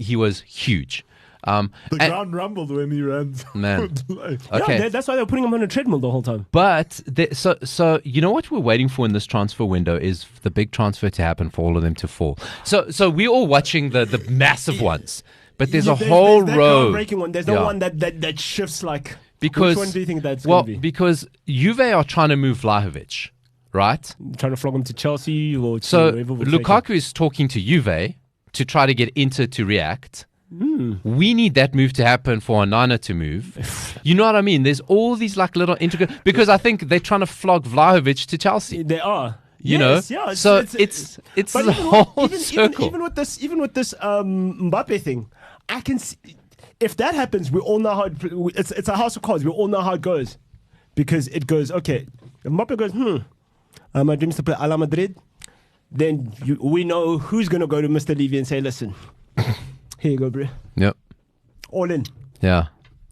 huge. The and- ground rumbled when he ran. Man. Like, Okay. Yeah, that's why they were putting him on a treadmill the whole time. But so you know what we're waiting for in this transfer window is the big transfer to happen for all of them to fall. So we're all watching the massive ones, but there's a whole that row. groundbreaking one. There's no one that shifts like. Because Which one do you think that's well going to be? because Juve are trying to move Vlahovic, right? Trying to flog him to Chelsea or to So whoever would take him. Lukaku is talking to Juve to try to get Inter to react. We need that move to happen for Onana to move. You know what I mean? There's all these like little intricate because I think they're trying to flog Vlahovic to Chelsea. They are. You Yes, know, yeah, so it's but the even whole with, circle. even with this Mbappe thing, I can see if that happens, we all know how it's a house of cards. We all know how it goes because it goes okay. Mbappe goes, my dream is to play Ala Madrid. Then we know who's going to go to Mr. Levy and say, listen, Here you go, bro. Yep. All in. Yeah.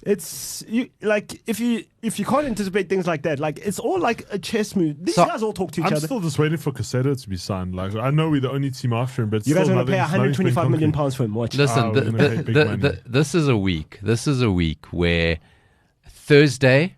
It's like if you can't anticipate things like that, like it's all like a chess move. These So, guys all talk to each I'm other. still just waiting for Cassetto to be signed. Like I know we're the only team after him, but You guys still are going to pay nothing's been 125 million concrete. pounds for him. Watch. Listen, we're gonna pay big money. this is a week. This is a week where Thursday,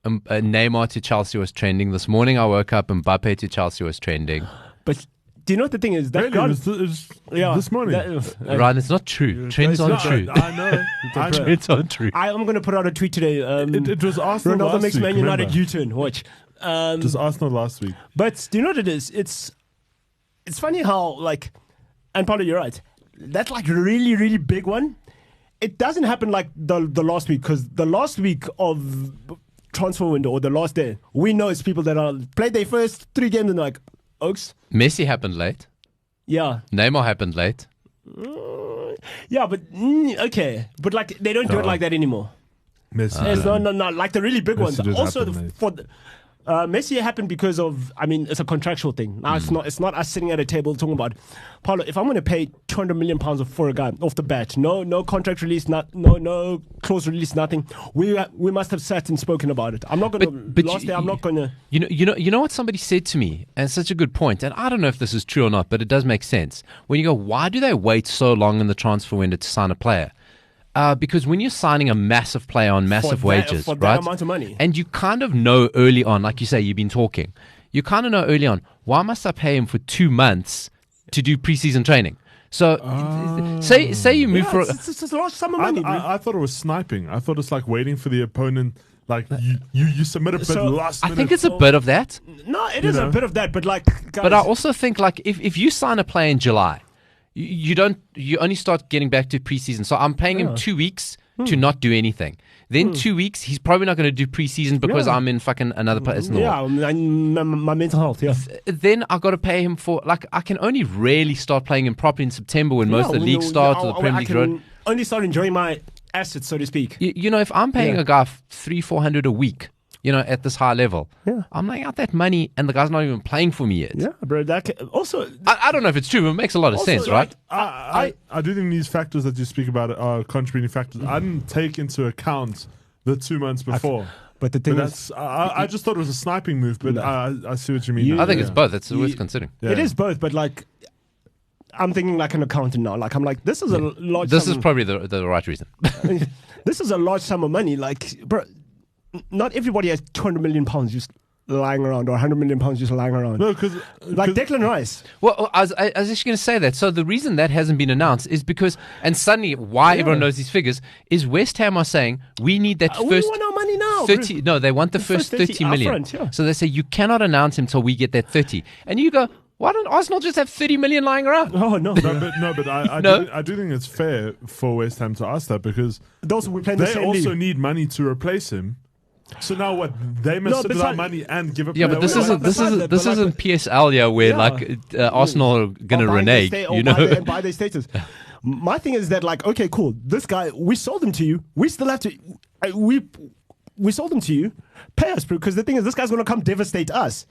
Neymar to Chelsea was trending. This morning I woke up and Mbappe to Chelsea was trending. But do you know what the thing is? That Really? ground, It was this morning. Ryan, it's not true. Trends aren't true. I know. I know. Trends aren't true. I am going to put out a tweet today. It was Arsenal Ronaldo last makes week, Man United remember? U-turn. Watch. It was Arsenal last week. But do you know what it is? It's funny how like, and Paulo, you're right. That like really really big one. It doesn't happen like the last week, because the last week of transfer window or the last day, we know it's people that are played their first 3 games and they're like, Oaks, Messi happened late. yeah, Neymar happened late. yeah, but okay, but like they don't do it No. like that anymore. Messi. It's no, like the really big Messi ones. did Also, happen late. for Messi happened because of, I mean, it's a contractual thing. Now it's not us sitting at a table talking about, Paulo, if I'm going to pay 200 million pounds for a guy off the bat, no contract release, no clause release, nothing. We must have sat and spoken about it. I'm not going to. But Last day, I'm not going to. You know what somebody said to me, and it's such a good point, and I don't know if this is true or not, but it does make sense. When you go, why do they wait so long in the transfer window to sign a player? Because when you're signing a massive player on massive wages, for that right? amount of money. And you kind of know early on, like you say, you've been talking. You kind of know early on, why must I pay him for 2 months to do preseason training? So, say you move for. It's a large sum of money, bro. I thought it was sniping. I thought it's like waiting for the opponent. Like you submit a bid So, last I minute. think it's a bit of that, No, it is know. a bit of that, but like, guys, but I also think like if you sign a player in July, you only start getting back to preseason. So I'm paying him 2 weeks to not do anything. Then 2 weeks, he's probably not going to do preseason because Yeah. I'm in fucking another place in the world. yeah, my mental health, yeah. Then I got to pay him for, like, I can only really start playing him properly in September when most of the league starts or the Premier League I road. can only start enjoying my assets, so to speak. You know, if I'm paying Yeah. a guy 300-400 a week, you know, at this high level, Yeah. I'm laying out that money and the guy's not even playing for me yet. Yeah, bro. Also, I don't know if it's true, but it makes a lot of Also, sense, like, right? I do think these factors that you speak about are contributing factors. I didn't take into account the 2 months before. but the thing But is, I just thought it was a sniping move, but No. I see what you mean. You- now. I think it's Yeah. both. It's worth You- considering. Yeah. it is both. But like, I'm thinking like an accountant now. Like, I'm like, this is a large. This sum is probably the right reason. this is a large sum of money. Like, bro, not everybody has 200 million pounds just lying around, or 100 million pounds just lying around. No, because Like Declan Rice. Well, I was actually going to say that. So the reason that hasn't been announced is because, and suddenly why everyone knows these figures is West Ham are saying we need that We first want our money now. 30. No, they want the first 30 million. upfront, yeah. So they say you cannot announce him till we get that 30. And you go, why don't Arsenal just have 30 million lying around? Oh no, but I No. do think it's fair for West Ham to ask that because those we play in the they same also league. need money to replace him. So now what? They must No, sit but without so- money and give a Yeah, player but this away. isn't besides that, this but like- isn't PSL yeah, where Yeah. like Arsenal are going to Or buy their renege, sta- or you buy know. their- buy their status. My thing is that, like, okay, cool. This guy, we sold him to you. We still have to. We sold him to you. Pay us, because the thing is, this guy's going to come devastate us.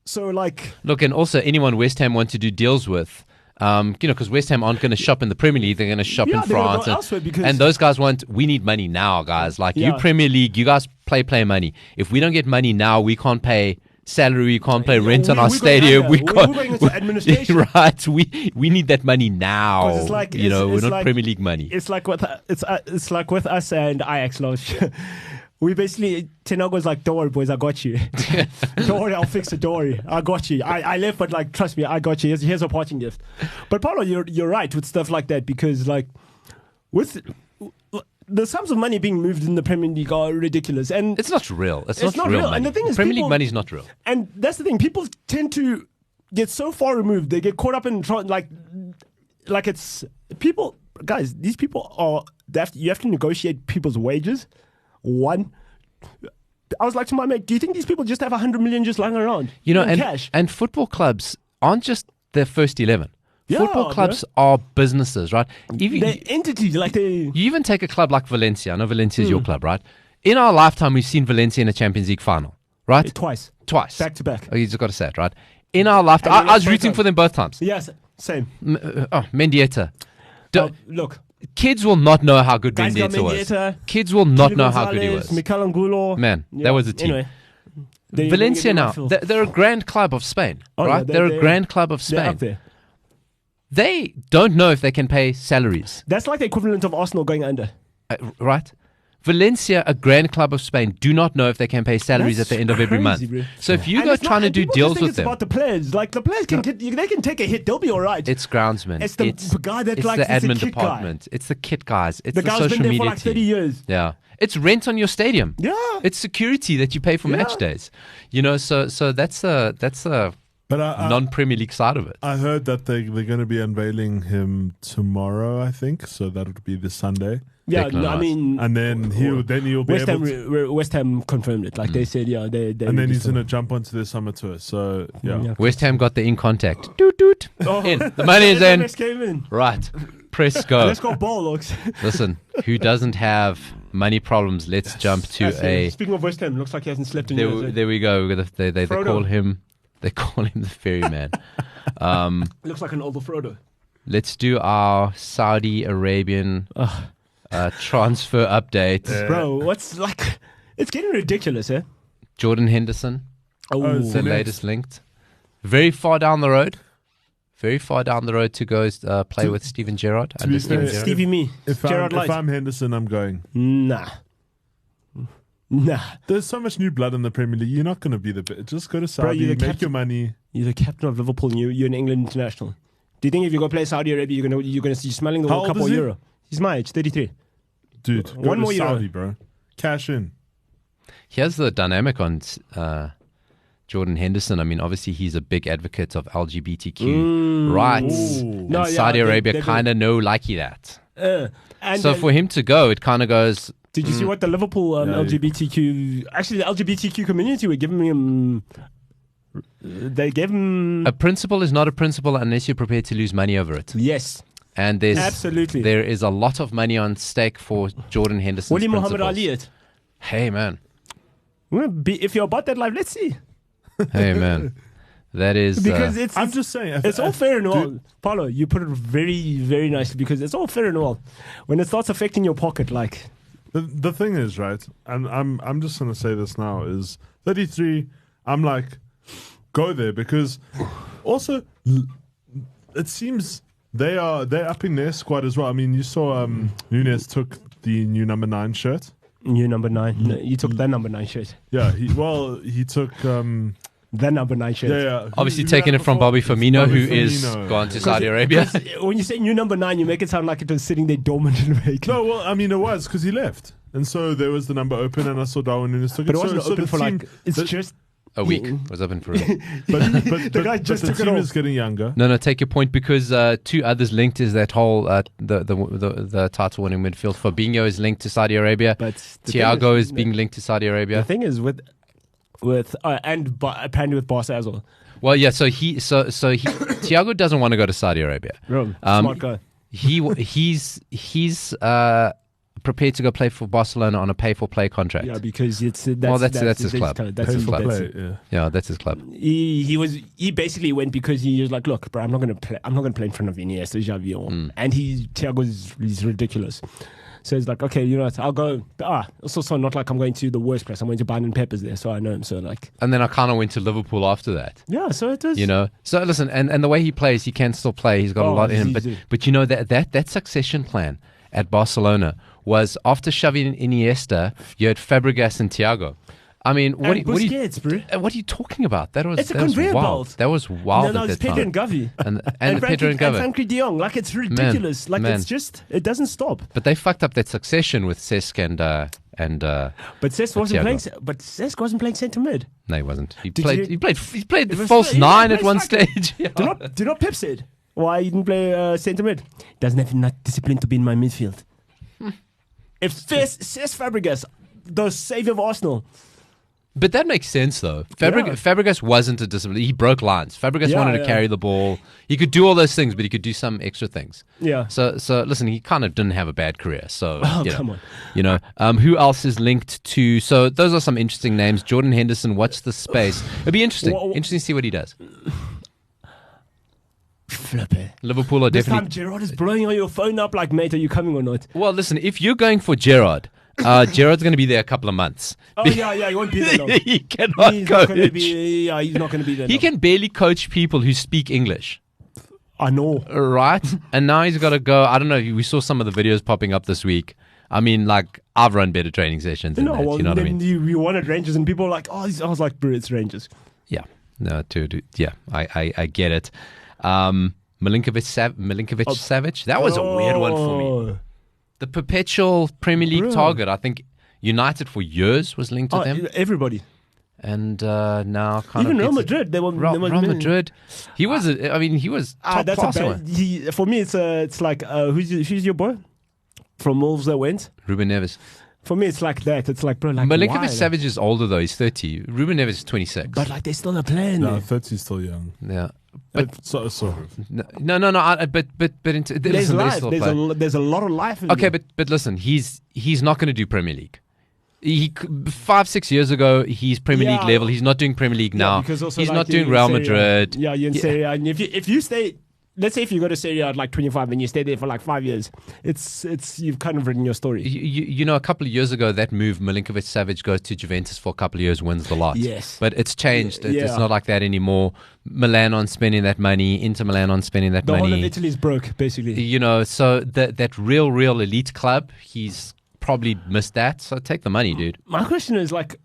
So, like, Look, and also anyone West Ham want to do deals with, because West Ham aren't going to shop in the Premier League, they're going to shop Yeah, in they're gonna France, go elsewhere because- and those guys want. We need money now, guys. Like you Yeah. Premier League, you guys play money. If we don't get money now, we can't pay salary, we can't pay rent on our we're going stadium. under. We We're can't. going into administration. Right? We need that money now. 'cause it's like, we're it's not like- Premier League money. it's like with us and Ajax, Lodge. We basically, Tenago's like, don't worry, boys, I got you. Don't worry, I'll fix it. Don't worry, I got you. I left, but like, trust me, I got you. Here's a parting gift. But Paulo, you're right with stuff like that, because like, with the sums of money being moved in the Premier League are ridiculous, and It's not real. It's It's not not real. real. Money. And the thing is, Premier people- League money is not real. and that's the thing. People tend to get so far removed. They get caught up in like it's people. Guys, these people are. You have to negotiate people's wages. One, I was like to my mate, do you think these people just have 100 million just lying around? You know, in and cash. football clubs aren't just their first 11. Yeah, Football clubs are businesses, right? Even, They're entities, like they. you even take a club like Valencia. I know Valencia Hmm. is your club, right? In our lifetime, we've seen Valencia in a Champions League final, right? Twice, Twice. back to back. Oh, you just got to say it, right? In our lifetime, And we I was lost both rooting times. for them both times. Yes, same. Mendieta. Look, Kids will not know how good guys got Mendieta was. Mendieta, Kids will not Kili know how good he Gonzalez, was. Mikel Angulo. Man, that was a team. Anyway, they Valencia didn't get now, in my field. they're a grand club of Spain, Oh, right? yeah, they're a grand club of They're up Spain. there. They don't know if they can pay salaries, That's like the equivalent of Arsenal going under. right? Valencia, a grand club of Spain, do not know if they can pay salaries That's at the end of every month. crazy, bro. So if you And go it's not- trying to and do people just deals think with it's them, about the players. Like the players can they can take a hit. They'll be all right. it's groundsmen. It's the guy that it's likes the it's the admin kit guy. department. It's the kit guys. It's The the guy's social been there media for like 30 team. years. Yeah, it's rent on your stadium. Yeah. It's security that you pay for match Yeah. days. You know, so that's a But I non-Premier League side of it. I heard that they're going to be unveiling him tomorrow. I think so. That would be this Sunday, Yeah, Declan no, I Rice. mean, and then he'll be West able Ham, to, West Ham confirmed it. Like they said, yeah, they and then he's released going to him. jump onto their summer tour. So yeah. Yeah. West Ham got the in contact. Doot doot. Oh. In. The money is in. SMS came in. Right. Press go. Let's go ball, looks. Listen, who doesn't have money problems? Let's jump to a. Speaking of West Ham, looks like he hasn't slept in years. There we go. They Frodo. call him. They call him the ferryman. Looks like an older Frodo. Let's do our Saudi Arabian transfer update. Bro, what's like? It's getting ridiculous, eh? Jordan Henderson, Oh, the next. latest linked. Very far down the road. Very far down the road to go play with Steven Gerrard. be Under fair, Steven Yeah. Gerrard. Stevie Me. If Gerard Light. I'm Henderson, I'm going. Nah. There's so much new blood in the Premier League. You're not going to be the bit. Just go to Bro, Saudi, you're the make captain. your money. You're the captain of Liverpool. And you're an England international. Do you think if you go play Saudi Arabia, you're smelling the How World old Cup is or he? Euro? He's my age, 33. Dude, go One to more Euro. Saudi, bro. Cash in. Here's the dynamic on Jordan Henderson. I mean, obviously, he's a big advocate of LGBTQ rights. Ooh. And No, yeah, Saudi Arabia they're kind of know likey that. And So for him to go, it kind of goes. did you see what the Liverpool Yeah, LGBTQ... Actually, the LGBTQ community were giving him... They gave him... A principle is not a principle unless you're prepared to lose money over it. yes, And absolutely. there is a lot of money on stake for Jordan Henderson's Willie Muhammad principles. Ali it. Hey, man. If you're about that life, let's see. Hey, man. That is... Because it's I'm just saying. it's all fair and well. Paulo, you put it very, very nicely because it's all fair and well. When it starts affecting your pocket, like... The thing is, right, and I'm just going to say this now, is 33, I'm like, go there, because also it seems they're upping their squad as well. I mean, you saw Nunes took the new number 9 shirt. New number 9. No, you took that number 9 shirt. Yeah, he took That number 9 shirt. yeah. Obviously Who taking had it from before? Bobby Firmino, Bobby who is Firmino. gone to Saudi Arabia. When you say new number 9, you make it sound like it was sitting there dormant and vacant. No, well, I mean, it was because he left. And so there was the number open, and I saw Darwin Nunes took But it it. wasn't so open the for team, like... It's the- just... A week was open for him. But guy just the took it team off. is getting younger. No, take your point, because two others linked is that whole the title winning midfield. Fabinho is linked to Saudi Arabia. But the thing Thiago is being linked to Saudi The Arabia. thing is apparently with Barca as well. Well, yeah. So Thiago doesn't want to go to Saudi Arabia. Smart guy. He's prepared to go play for Barcelona on a pay for play contract. Yeah, because that's his club. That's Pay his for club. play, yeah. Yeah, that's his club. He basically went because he was like, look, bro, I'm not gonna play in front of Iniesta, Xavi, and Thiago's ridiculous. So he's like, okay, you know what, I'll go. It's also not like I'm going to the worst place. I'm going to Bayern Peppers there, so I know him. So like, And then I kind of went to Liverpool after that. yeah, so it is. You know, so listen, and the way he plays, he can still play. He's got a lot in him, easy. but you know that succession plan at Barcelona was after shoving Iniesta, you had Fabregas and Thiago. I mean, what are you talking about? It's a conveyor wild. belt. That was wild No, at it's that Pedro time. and Gavi. And Pedro and Gavi. Frankie de Jong. Like, it's ridiculous. Man. It's just, it doesn't stop. But they fucked up that succession with Cesc and But Cesc wasn't Thiago. playing. But Cesc wasn't playing centre mid. no, he wasn't. He Did played. you- He played It was false he 9 played at one striker. stage. Yeah. Do you know what Pep said? Why he didn't play centre mid? Doesn't have enough discipline to be in my midfield. If Cesc Fabregas, the saviour of Arsenal, But that makes sense, though. Fabregas wasn't a discipline. He broke lines. Fabregas wanted to carry the ball. He could do all those things, but he could do some extra things. yeah. So listen, he kind of didn't have a bad career. So, Come on. You know, who else is linked to? So those are some interesting names. Jordan Henderson, watch the space. It'll be interesting. Well, Interesting to see what he does. Flip it. Liverpool are This definitely. time Gerard is blowing on your phone up like, mate, are you coming or not? Well, listen, if you're going for Gerard, Gerard's going to be there a couple of months. Oh, yeah, he won't be there long. He cannot He's coach. not going to be. Yeah, he's not going to be there. He long. can barely coach people who speak English. I know. Right? And now he's got to go. I don't know. We saw some of the videos popping up this week. I mean, like, I've run better training sessions than that. You know what I mean? You wanted Rangers, and people were like, oh, I was like, bro, it's Rangers. Yeah. No, dude. Yeah, I get it. Milinkovic Savic. That was a weird one for me. The perpetual Premier League target. I think United for years was linked to them. Everybody. And now kind Even of Real Madrid. They were Real Madrid. He was. He was top that's class. a bad, for me, it's like who's your boy from Wolves that went? Ruben Neves. For me, it's like that. It's like, bro, like Milinkovic Savic is older though. He's 30. Ruben Neves is 26. But like, they're still a plan. No, 30 is still young. Yeah. But sort of. no. But there's life. There's a lot of life. In okay, there. but listen, he's not going to do Premier League. 5-6 years ago, he's Premier League level. He's not doing Premier League now. Because also he's like not doing Real Madrid. Yeah, you're in Serie A. And if you stay, let's say if you go to Serie A at like 25 and you stay there for like 5 years, it's you've kind of written your story. You know, a couple of years ago, that move, Milinkovic Savic goes to Juventus for a couple of years, wins the lot. Yes. But it's changed. It's not like that anymore. Milan on spending that money, Inter Milan on spending that money. The whole of Italy is broke, basically. You know, so that real elite club, he's probably missed that. So take the money, dude. My question is like,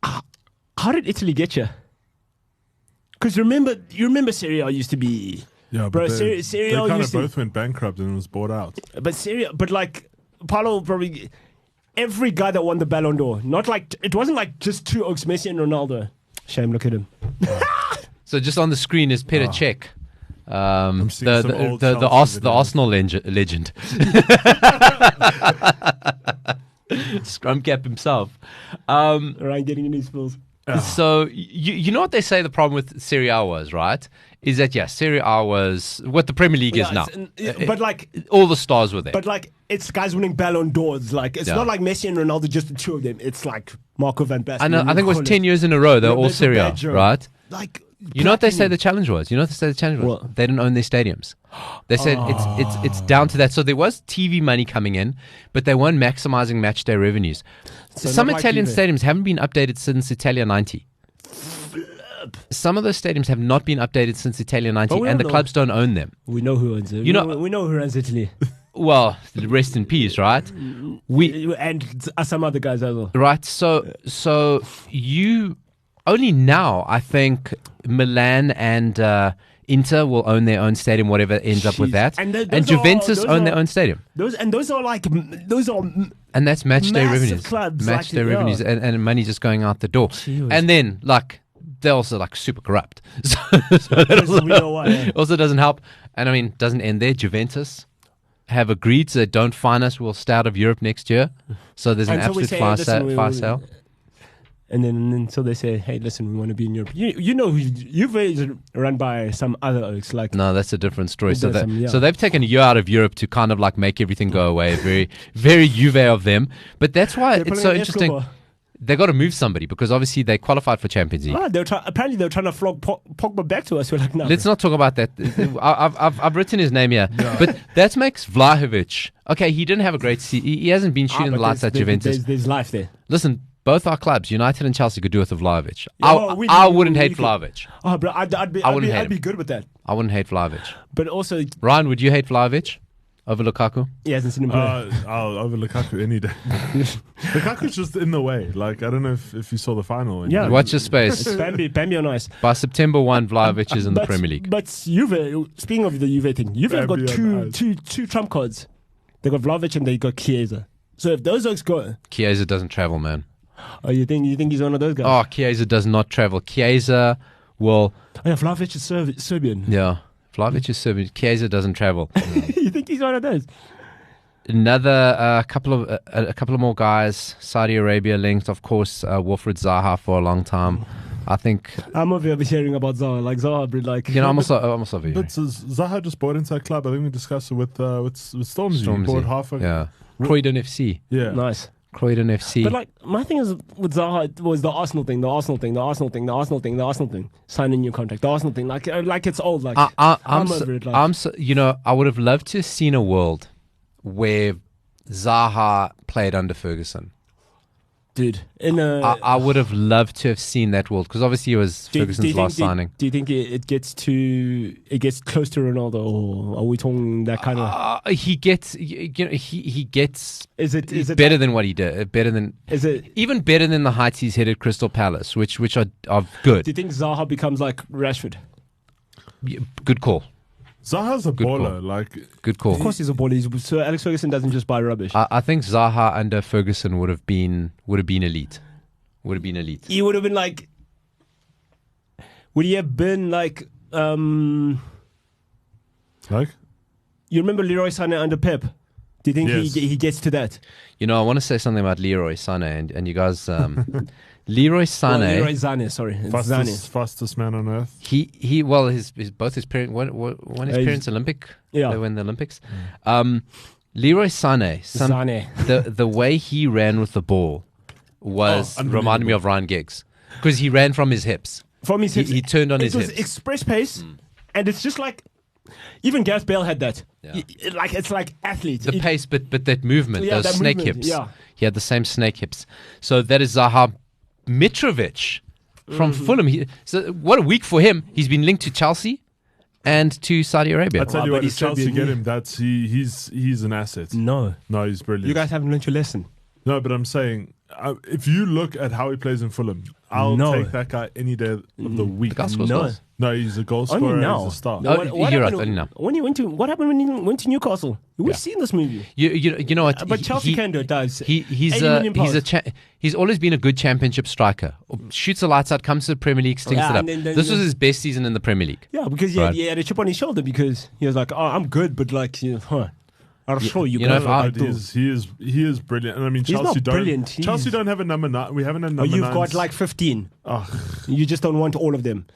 how did Italy get you? Because you remember Serie A used to be... Yeah, bro, but Serie they A kind used of to... both went bankrupt and was bought out. But like, Paulo probably... Every guy that won the Ballon d'Or, not like... It wasn't like just two Oaks, Messi and Ronaldo. Shame, look at him. So just on the screen is Petr Cech. I'm seeing some old Chelsea The Arsenal legend. Scrum cap himself. Ryan getting in his bills. So you know what they say the problem with Serie A was, right? Is that Serie A was what the Premier League is now. But like all the stars were there. But like it's guys winning Ballon d'Ors. Like it's not like Messi and Ronaldo, just the two of them. It's like Marco van Basten. I know. I think it was 10 years in a row they're all Serie A, right? Like you know what they say the challenge was? What? They didn't own their stadiums. They said it's down to that. So there was TV money coming in, but they weren't maximizing match day revenues. So some Italian stadiums haven't been updated since Italia 90. Some of those stadiums have not been updated since Italia 90, and the clubs don't own them. We know who owns it. We know who runs Italy. Well, rest in peace, right? And some other guys as well. Right. So you only now, I think, Milan and Inter will own their own stadium, whatever ends up with that. And Juventus own their own stadium. Those are and that's match day revenues. Clubs, match day revenues and money just going out the door. Jeez. And then they're also super corrupt. So that also doesn't help. And I mean, doesn't end there. Juventus have agreed so don't fine us, we'll stay out of Europe next year. So there's an absolute fire sale. And then so they say, hey, listen, we want to be in Europe. You know, Juve is run by some other oaks. Like no, that's a different story. So they've taken a year out of Europe to kind of like make everything go away. Very, very Juve of them. But that's why it's so interesting. They got to move somebody because obviously they qualified for Champions League. Apparently they were trying to flog Pogba back to us. We're like, no. Let's not talk about that. I've written his name here, but that makes Vlahovic. Okay, he didn't have a great season. He hasn't been shooting the lights at Juventus. There's life there. Listen, both our clubs, United and Chelsea, could do with a Vlahovic. I wouldn't hate Vlahovic. Oh, bro, I'd be good with that. I wouldn't hate Vlahovic. But also, Ryan, would you hate Vlahovic over Lukaku? He hasn't seen him play. Over Lukaku any day. Lukaku's just in the way. Like, I don't know if you saw the final. Yeah. Watch your space. It's Bambi on ice. By September 1, Vlahovic is in the Premier League. But Juve, speaking of the Juve thing, Juve have got two trump cards. They got Vlahovic and they got Chiesa. So if those guys go... Chiesa doesn't travel, man. Oh, you think he's one of those guys? Oh, Chiesa does not travel. Chiesa will... Oh, yeah, Vlahovic is Serbian. Yeah, Vlahovic is Serbian. Chiesa doesn't travel. You think he's one of those? Another couple of more guys. Saudi Arabia linked, of course. Wilfried Zaha for a long time. I think I'm over hearing about Zaha. Like Zaha, like I'm also over. But Zaha just bought into that club. I think we discussed it with Stormzy. Bought half of Croydon FC. Yeah, nice. Croydon FC. But like my thing is with Zaha it was the Arsenal thing, the Arsenal thing, the Arsenal thing, the Arsenal thing, the Arsenal thing. Sign a new contract, the Arsenal thing. Like it's old. Like I'm over it. Like. I would have loved to have seen a world where Zaha played under Ferguson. Dude, I would have loved to have seen that world because obviously it was Ferguson's last signing. Do you think it gets close to Ronaldo, or are we talking that kind of? He gets. He gets. Is it better than what he did? Better than. Is it even better than the heights he's hit at Crystal Palace, which are good. Do you think Zaha becomes like Rashford? Good call. Zaha's a baller. Call. Like Good call. Of course he's a baller. So Alex Ferguson doesn't just buy rubbish. I think Zaha under Ferguson would have been elite. Would have been elite. He would have been like. Would he have been like? Like? You remember Leroy Sané under Pep? Do you think Yes. he gets to that? I want to say something about Leroy Sané and you guys. Leroy Sané. Leroy Sané, sorry. It's Sané. Fastest man on earth. His both his parents when his parents Olympic. Yeah. They were in the Olympics. Leroy Sané. The way he ran with the ball was reminded me of Ryan Giggs because he ran from his hips. From his hips. He turned on his hips. It was express pace, and it's just like even Gareth Bale had that. Yeah. It's like athletes. The pace, but that movement, Yeah, those that snake movement, hips. yeah. He had the same snake hips. So that is Zaha Mitrovic from Fulham. So what a week for him. He's been linked to Chelsea and to Saudi Arabia. I tell you but what, he's if Chelsea Serbian, get him, that's he's an asset. No. No, he's brilliant. You guys haven't learned your lesson. No, but I'm saying, if you look at how he plays in Fulham, I'll take that guy any day of the week. The guy scores No. goals. No, he's a goal Only scorer. now. He's a star. No, you're right, only now. What happened when he went to Newcastle? We've seen this movie. You know what? But Chelsea can do it, does. He's 80 million he's always been a good championship striker. Shoots the lights out, comes to the Premier League, stinks Yeah, it up. and then- This was his best season in the Premier League. Yeah, because he had a chip on his shoulder because he was like, "Oh, I'm good," but like, I'll show you. You know, if I- He is brilliant. And I mean, He's Chelsea not don't. brilliant. Chelsea don't have a number 9. We haven't a number 9. You've got like 15. You just don't want all of them.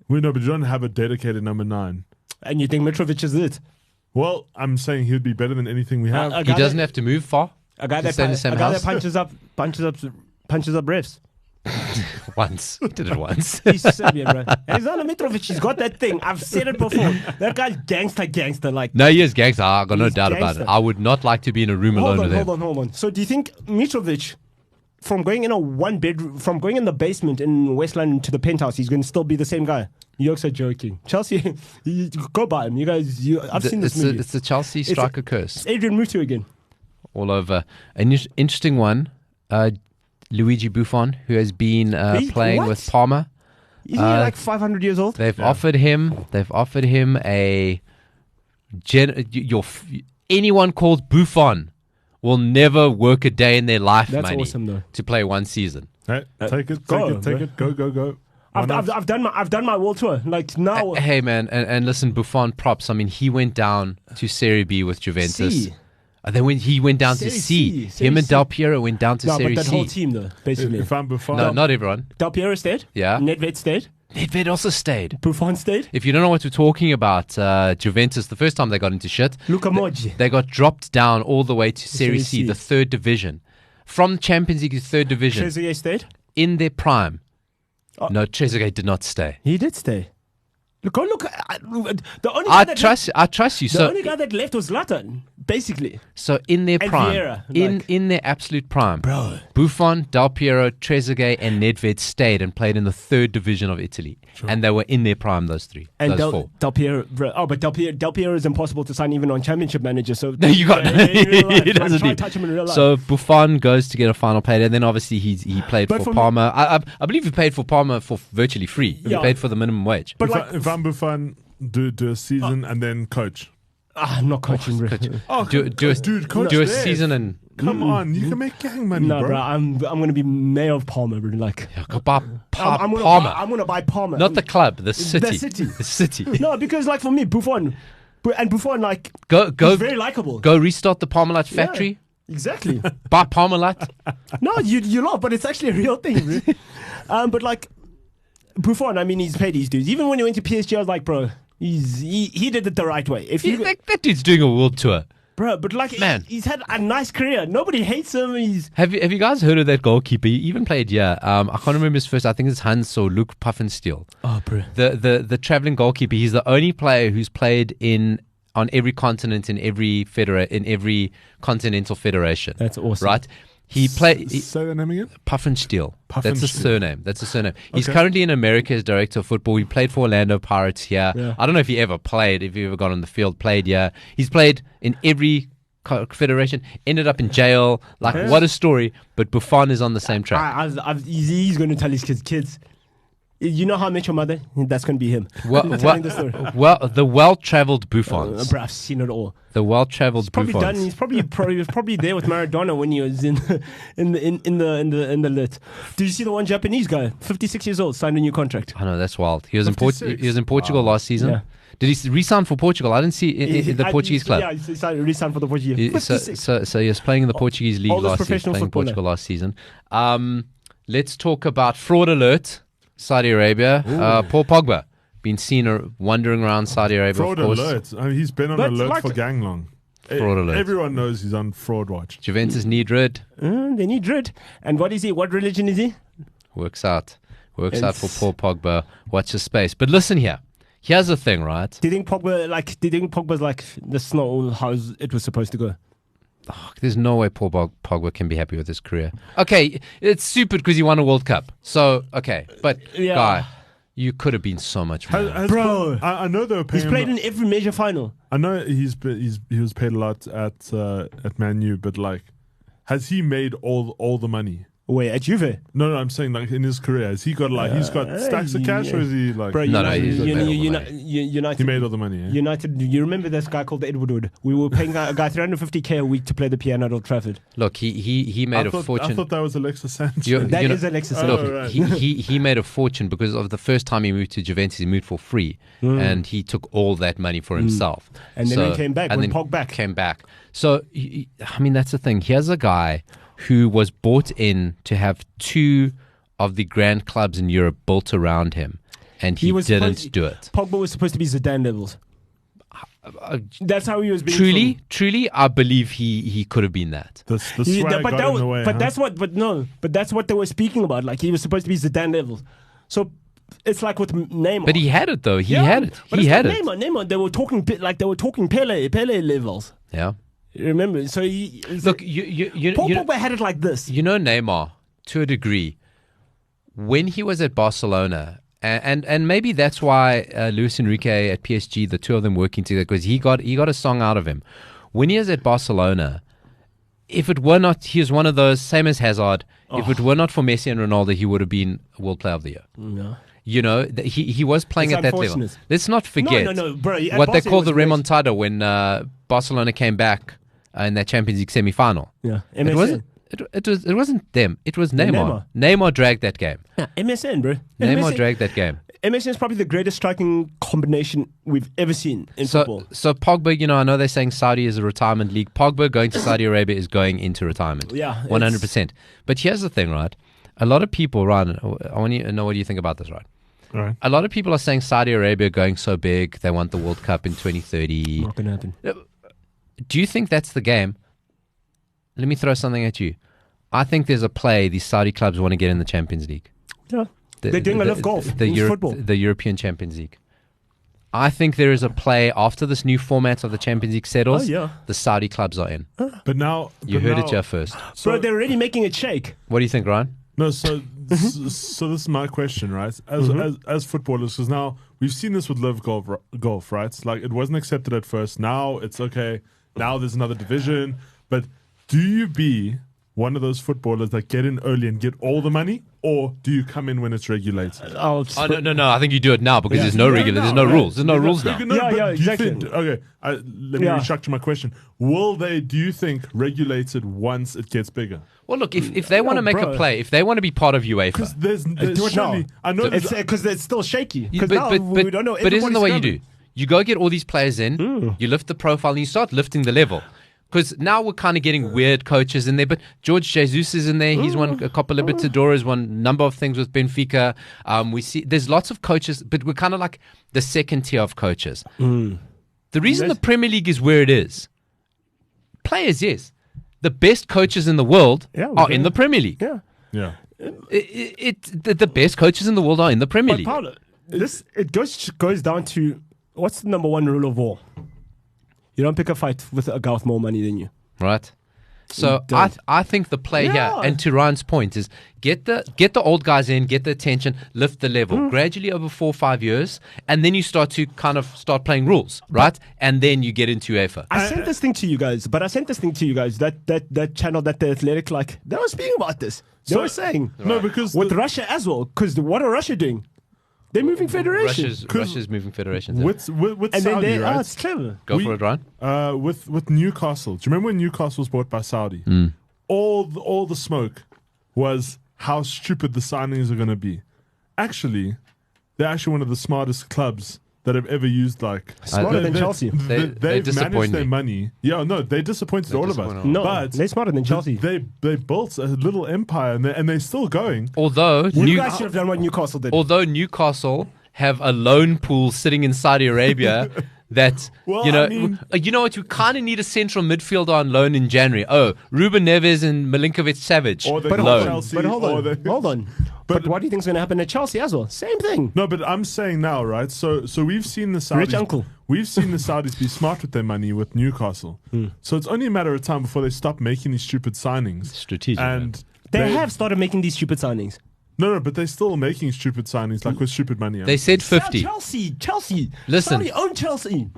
We know, but you don't have a dedicated number 9. And you think Mitrovic is it? Well, I'm saying he would be better than anything we have. A He guy doesn't that- have to move far. A guy to that stay in the same house. punches up refs. Once. He did it once. He's Serbian, bro. Alexander Mitrovic, he's got that thing. I've said it before. That guy's gangster. Like, No, he is gangster. I got no He's doubt about it. gangster. I would not like to be in a room alone with him. hold on. So do you think Mitrovic, from going in a one bedroom, from going in the basement in West London to the penthouse, he's going to still be the same guy? You're so joking. Chelsea, you go by him. You guys, I've seen this movie. It's the Chelsea striker curse It's Adrian Mutu again. all over. An interesting one. Luigi Buffon, who has been playing what? with Parma. Isn't he like 500 years old? They've offered him a anyone called Buffon will never work a day in their life, That's money, awesome, though. to play one season. Hey, take it. go, Go. I've done my world tour. Like now, Hey man, and listen, Buffon props. I mean, he went down to Serie B with Juventus. C. He went down to Serie C. C. Him and Del Piero went down to no, Serie but that C. whole team though, basically. If I'm Buffon, No, not everyone. Del Piero stayed. Yeah. Nedved stayed. Nedved also stayed. Buffon stayed. If you don't know what we're talking about, Juventus, the first time they got into shit, Luka Modric. they got dropped down all the way to Serie Serie C, C. the third division. From Champions League to third division, Trezeguet stayed. in their prime. Oh. No, Trezeguet did not stay. He did stay. Look. The only I guy trust you. the only guy that left was Zlatan, basically. So in their And prime, Vieira, in their absolute prime, Bro. Buffon, Del Piero, Trezeguet, and Nedved stayed and played in the third division of Italy, and they were in their prime. Those three, And those four. Del Piero, bro. Oh, but Del Piero is impossible to sign even on Championship Manager. So No, you got in real life, he like, doesn't try need- to touch him in real life. So Buffon goes to get a final pay, and then obviously he played But for for me- Parma. I believe he played for Parma for virtually free. He Yeah. paid for the minimum wage. But if I'm Buffon, do a season and then coach. I'm not coaching. bro. do a coach do a there. season and Come on, you can make gang money, No, bro. bro. I'm gonna be mayor of Palmer, bro. Like, go buy I'm Parma, gonna buy Palmer. not the club, the city. city. The city. No, because like for me, Buffon like Go he's very likable. Go restart the Parmalat factory. Exactly. Buy Parmalat. No, you laugh, but it's actually a real thing, bro. But like Buffon, I mean, he's paid his dues. Even when he went to PSG, I was like, bro, he did it the right way. If you That dude's doing a world tour. Bro, but like, Man. he's had a nice career. Nobody hates him. He's Have you guys heard of that goalkeeper? He even played, I can't remember his first. I think it's Hans or Luke Puffensteel. oh, bro. The traveling goalkeeper. He's the only player who's played on every continent in every continental federation. That's awesome. Right? He played Say the name again. Puffensteel. That's a Puffensteel. surname. He's Okay. currently in America as director of football. He played for Orlando Pirates here. Yeah. I don't know if he ever played, if he ever got on the field, played here. He's played in every federation, ended up in jail. Like, Yeah. what a story. But Buffon is on the same track. He's going to tell his kids, you know how I met your mother? That's going to be him. Well, telling the story. the well-traveled Buffons. Bro, I've seen it all. The well-traveled Probably Buffons. done. He's probably there with Maradona when he was in the lit. Did you see the one Japanese guy, 56 years old, signed a new contract? I know, that's wild. He was 56. in Portugal last season. Yeah. Did he re-sign for Portugal? I didn't see in the Portuguese club. Yeah, he re-signed for the Portuguese. He- 56. So he was playing in the Portuguese league Oldest last season, professional playing in footballer. Portugal last season. Let's talk about fraud alert, Saudi Arabia. Paul Pogba been seen wandering around Saudi Arabia. Fraud of course. alert. I mean, he's been on But alert like for the- gang long. Fraud alert. Everyone knows he's on fraud watch. Juventus need rid. They need Drid. And what is he? What religion is he? Works out for It's- Paul Pogba. Watch the space. But listen here. Here's the thing, right? Do you think Pogba's like, this is not how it was supposed to go? There's no way Paul Pogba can be happy with his career. Okay, it's stupid because he won a World Cup. So, okay. But, Yeah. guy, you could have been so much more. Bro. I know they were paying He's him. played in every major final. I know he was paid a lot at Man U, but like, has he made all the money? Wait, at Juve? No, I'm saying like in his career, has he got like he's got stacks of cash, or is he like Bro, No, he's made all the United. he made all the money? Yeah? United, you remember this guy called Edward Wood? We were paying a guy 350k a week to play the piano at Old Trafford. Look, he made a fortune. I thought that was Alexis Sanchez. That You know- is Alexis Oh, Sanchez. Look, right. he made a fortune because of the first time he moved to Juventus, he moved for free, and he took all that money for himself. And then he came back, and when then Pog back. came back. So I mean, that's the thing. Here's a guy who was bought in to have two of the grand clubs in Europe built around him, and he didn't do it. Pogba was supposed to be Zidane levels. That's how he was being Truly, I believe he could have been that. The He- swag but got that in was, the way. but huh? that's what they were speaking about. Like, he was supposed to be Zidane levels. So it's like with Neymar. But he had it though. He Yeah, had it. but He it's had like it. Neymar, they were talking Pele levels. Yeah. Remember? So Look, Paul Pogba had it like this. You know Neymar, to a degree, when he was at Barcelona, and maybe that's why Luis Enrique at PSG, the two of them working together, because he got a song out of him. When he was at Barcelona, if it were not, he was one of those, same as Hazard, if it were not for Messi and Ronaldo, he would have been World Player of the Year. No. You know, he was playing It's at that level. unfortunate. Let's not forget No, bro. At what they Barca, call it the was great. remontada when Barcelona came back in that Champions League semi-final. Yeah. It MSN. wasn't them. It was Neymar. Neymar. Neymar dragged that game. Yeah, MSN, bro. Neymar dragged that game. MSN is probably the greatest striking combination we've ever seen in football. So Pogba, you know, I know they're saying Saudi is a retirement league. Pogba going to Saudi Arabia is going into retirement. Yeah, 100%. But here's the thing, right? A lot of people, Ryan, I want you to know what you think about this, right? All right. A lot of people are saying Saudi Arabia going so big, they want the World Cup in 2030. Not gonna happen. Do you think that's the game? Let me throw something at you. I think there's a play these Saudi clubs want to get in the Champions League. Yeah. They're doing enough golf. It's football. The European Champions League. I think there is a play after this new format of the Champions League settles. Oh, yeah. The Saudi clubs are in. But now You heard it here first. Bro, they're already making it shake. What do you think, Ryan? No, so this is my question, right? As footballers, because now we've seen this with live golf, right? It's like it wasn't accepted at first. Now it's okay. Now there's another division. But do you be one of those footballers that get in early and get all the money, or do you come in when it's regulated? Oh no! I think you do it now because there's no regular, there's no rules, there's no rules now. Yeah, exactly. Okay, let me restructure my question. Do you think regulated once it gets bigger? Well, look, if they want to make a play, if they want to be part of UEFA, Because there's do it surely, now. I know It's because it's still shaky. Yeah, Because now we don't know. But isn't the way you do? Everybody's You go get all these players in, you lift the profile, and you start lifting the level. Because now we're kind of getting weird coaches in there. But George Jesus is in there. He's won a Copa Libertadores, won a number of things with Benfica. We see there's lots of coaches, but we're kind of like the second tier of coaches. The reason the Premier League is where it is Players, yes. The best coaches in the world are in the Premier League. Yeah. Yeah. The best coaches in the world are in the Premier But League. Paulo, it goes down to what's the number one rule of war? You don't pick a fight with a guy with more money than you. Right. So don't. I think the play here, Yeah. and to Ryan's point, is get the old guys in, get the attention, lift the level gradually over 4 or 5 years, and then you start to playing rules, right? And then you get into UEFA. I sent this thing to you guys, that channel that the Athletic, like, they were speaking about this. They were saying, No, because with Russia as well, because what are Russia doing? They're moving federations. Russia's moving federations. with And Saudi, then right? it's clever. Go for it, Ryan. With Newcastle. Do you remember when Newcastle was bought by Saudi? All the smoke was how stupid the signings are going to be. Actually, they're actually one of the smartest clubs that have ever used, like, Smarter than Chelsea. They they've disappoint managed their me. money. Yeah, no, they disappointed all of us. disappoint No, but they're smarter than Chelsea. They built a little empire, and they're still going. Although You guys should have done what Newcastle did. although Newcastle have a loan pool sitting in Saudi Arabia that Well, you know I mean- you know what, you kind of need a central midfielder on loan in January. Oh, Ruben Neves and Milinkovic Savic Or they But go loan. Chelsea, But hold or on, they- hold on. But what do you think is going to happen at Chelsea as well? Same thing. No, but I'm saying now, right? So we've seen the Saudis. Rich uncle. We've seen the Saudis be smart with their money with Newcastle. So it's only a matter of time before they stop making these stupid signings. Strategic, And They have started making these stupid signings. no, but they're still making stupid signings, like with stupid money. They said 50. Chelsea. Listen. Saudi own Chelsea.